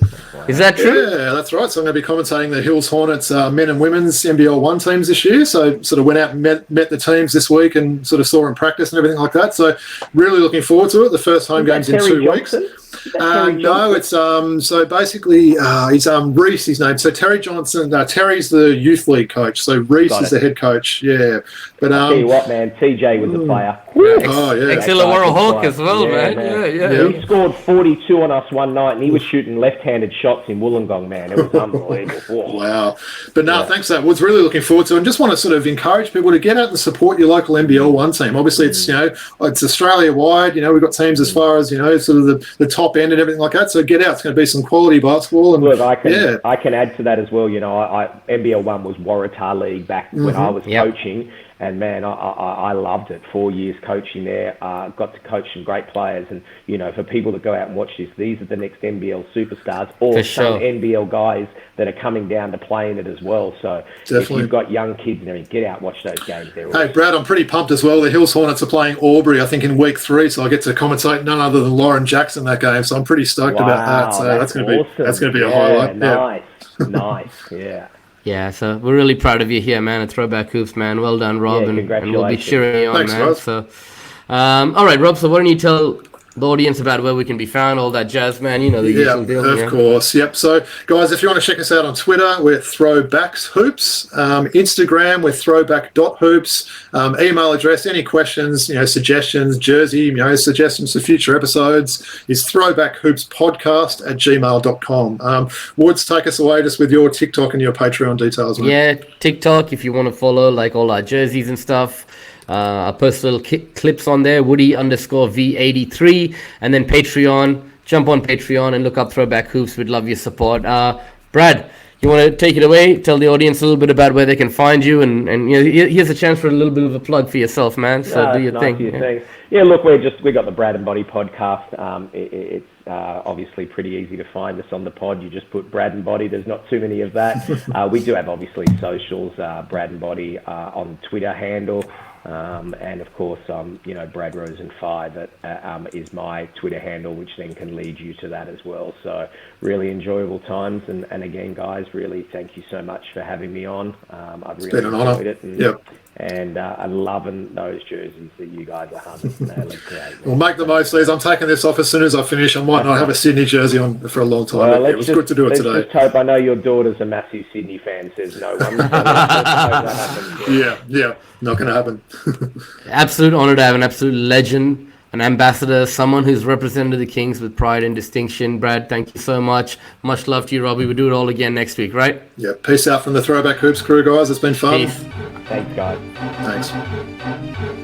Is that true? Yeah, that's right. So I'm going to be commentating the Hills Hornets men and women's NBL 1 teams this year. So sort of went out and met the teams this week and sort of saw them practice and everything like that. So really looking forward to it. The first home game's in 2 weeks. No, it's so basically he's Reese, his name. So Terry Johnson. Terry's the youth league coach. So Reese is the head coach. Yeah, but I'll tell you what, man, TJ was a player. Oh yeah, Ex-Illawarra Hawk as well, man. Yeah. He scored 42 on us one night, and he was shooting left-handed shots in Wollongong, man. It was unbelievable. Wow. But no, thanks for that. Was really looking forward to it, and just want to sort of encourage people to get out and support your local NBL 1 team. Obviously, it's it's Australia wide. You know, we've got teams as far as sort of the top end and everything like that. So get out. It's going to be some quality basketball. And look, I can add to that as well. You know, NBL 1 was Waratah League back when I was coaching. And man, I loved it. 4 years coaching there, got to coach some great players. And you know, for people that go out and watch this, these are the next NBL superstars, or some NBL guys that are coming down to play in it as well. So if you've got young kids and everything, get out and watch those games. Hey Brad, I'm pretty pumped as well. The Hills Hornets are playing Albury, I think, in week 3, so I get to commentate none other than Lauren Jackson that game. So I'm pretty stoked about that. So that's going to be a highlight. Nice. Yeah. Yeah, so we're really proud of you here, man, at Throwback Hoops, man. Well done, Rob, and we'll be cheering you on, Thanks, man. Rob. So, all right, Rob, so why don't you tell the audience about where we can be found, all that jazz, man, you know the usual deal. Of course, yep. So, guys, if you want to check us out on Twitter, we're Throwbacks Hoops. Instagram, we're throwback.hoops. Email address, any questions, suggestions, jersey, suggestions for future episodes is throwbackhoopspodcast@gmail.com. Woods, take us away just with your TikTok and your Patreon details, mate. Yeah, TikTok, if you want to follow, like, all our jerseys and stuff. I post little clips on there, Woody_V83, and then Patreon. Jump on Patreon and look up Throwback Hoops. We'd love your support. Brad, you want to take it away? Tell the audience a little bit about where they can find you, and here's a chance for a little bit of a plug for yourself, man. So do your thing. Yeah, look, we got the Brad and Body podcast. It's obviously pretty easy to find us on the pod. You just put Brad and Body. There's not too many of that. We do have obviously socials. Brad and Body on Twitter handle. And of course, Brad Rosen 5 that is my Twitter handle, which then can lead you to that as well. So really enjoyable times. And again, guys, really thank you so much for having me on. I've really enjoyed it. And I'm loving those jerseys that you guys are having. They look great. We'll make the most of these. I'm taking this off as soon as I finish. I might not have a Sydney jersey on for a long time. Well, It was good to do it today. Let's just hope. I know your daughter's a massive Sydney fan. Says no one. So let's hope that happens. Yeah, not going to happen. Absolute honor to have an absolute legend, an ambassador, someone who's represented the Kings with pride and distinction. Brad, thank you so much. Much love to you, Robbie. We'll do it all again next week, right? Yeah, peace out from the Throwback Hoops crew, guys. It's been fun. Peace. Thanks, guys. Thanks.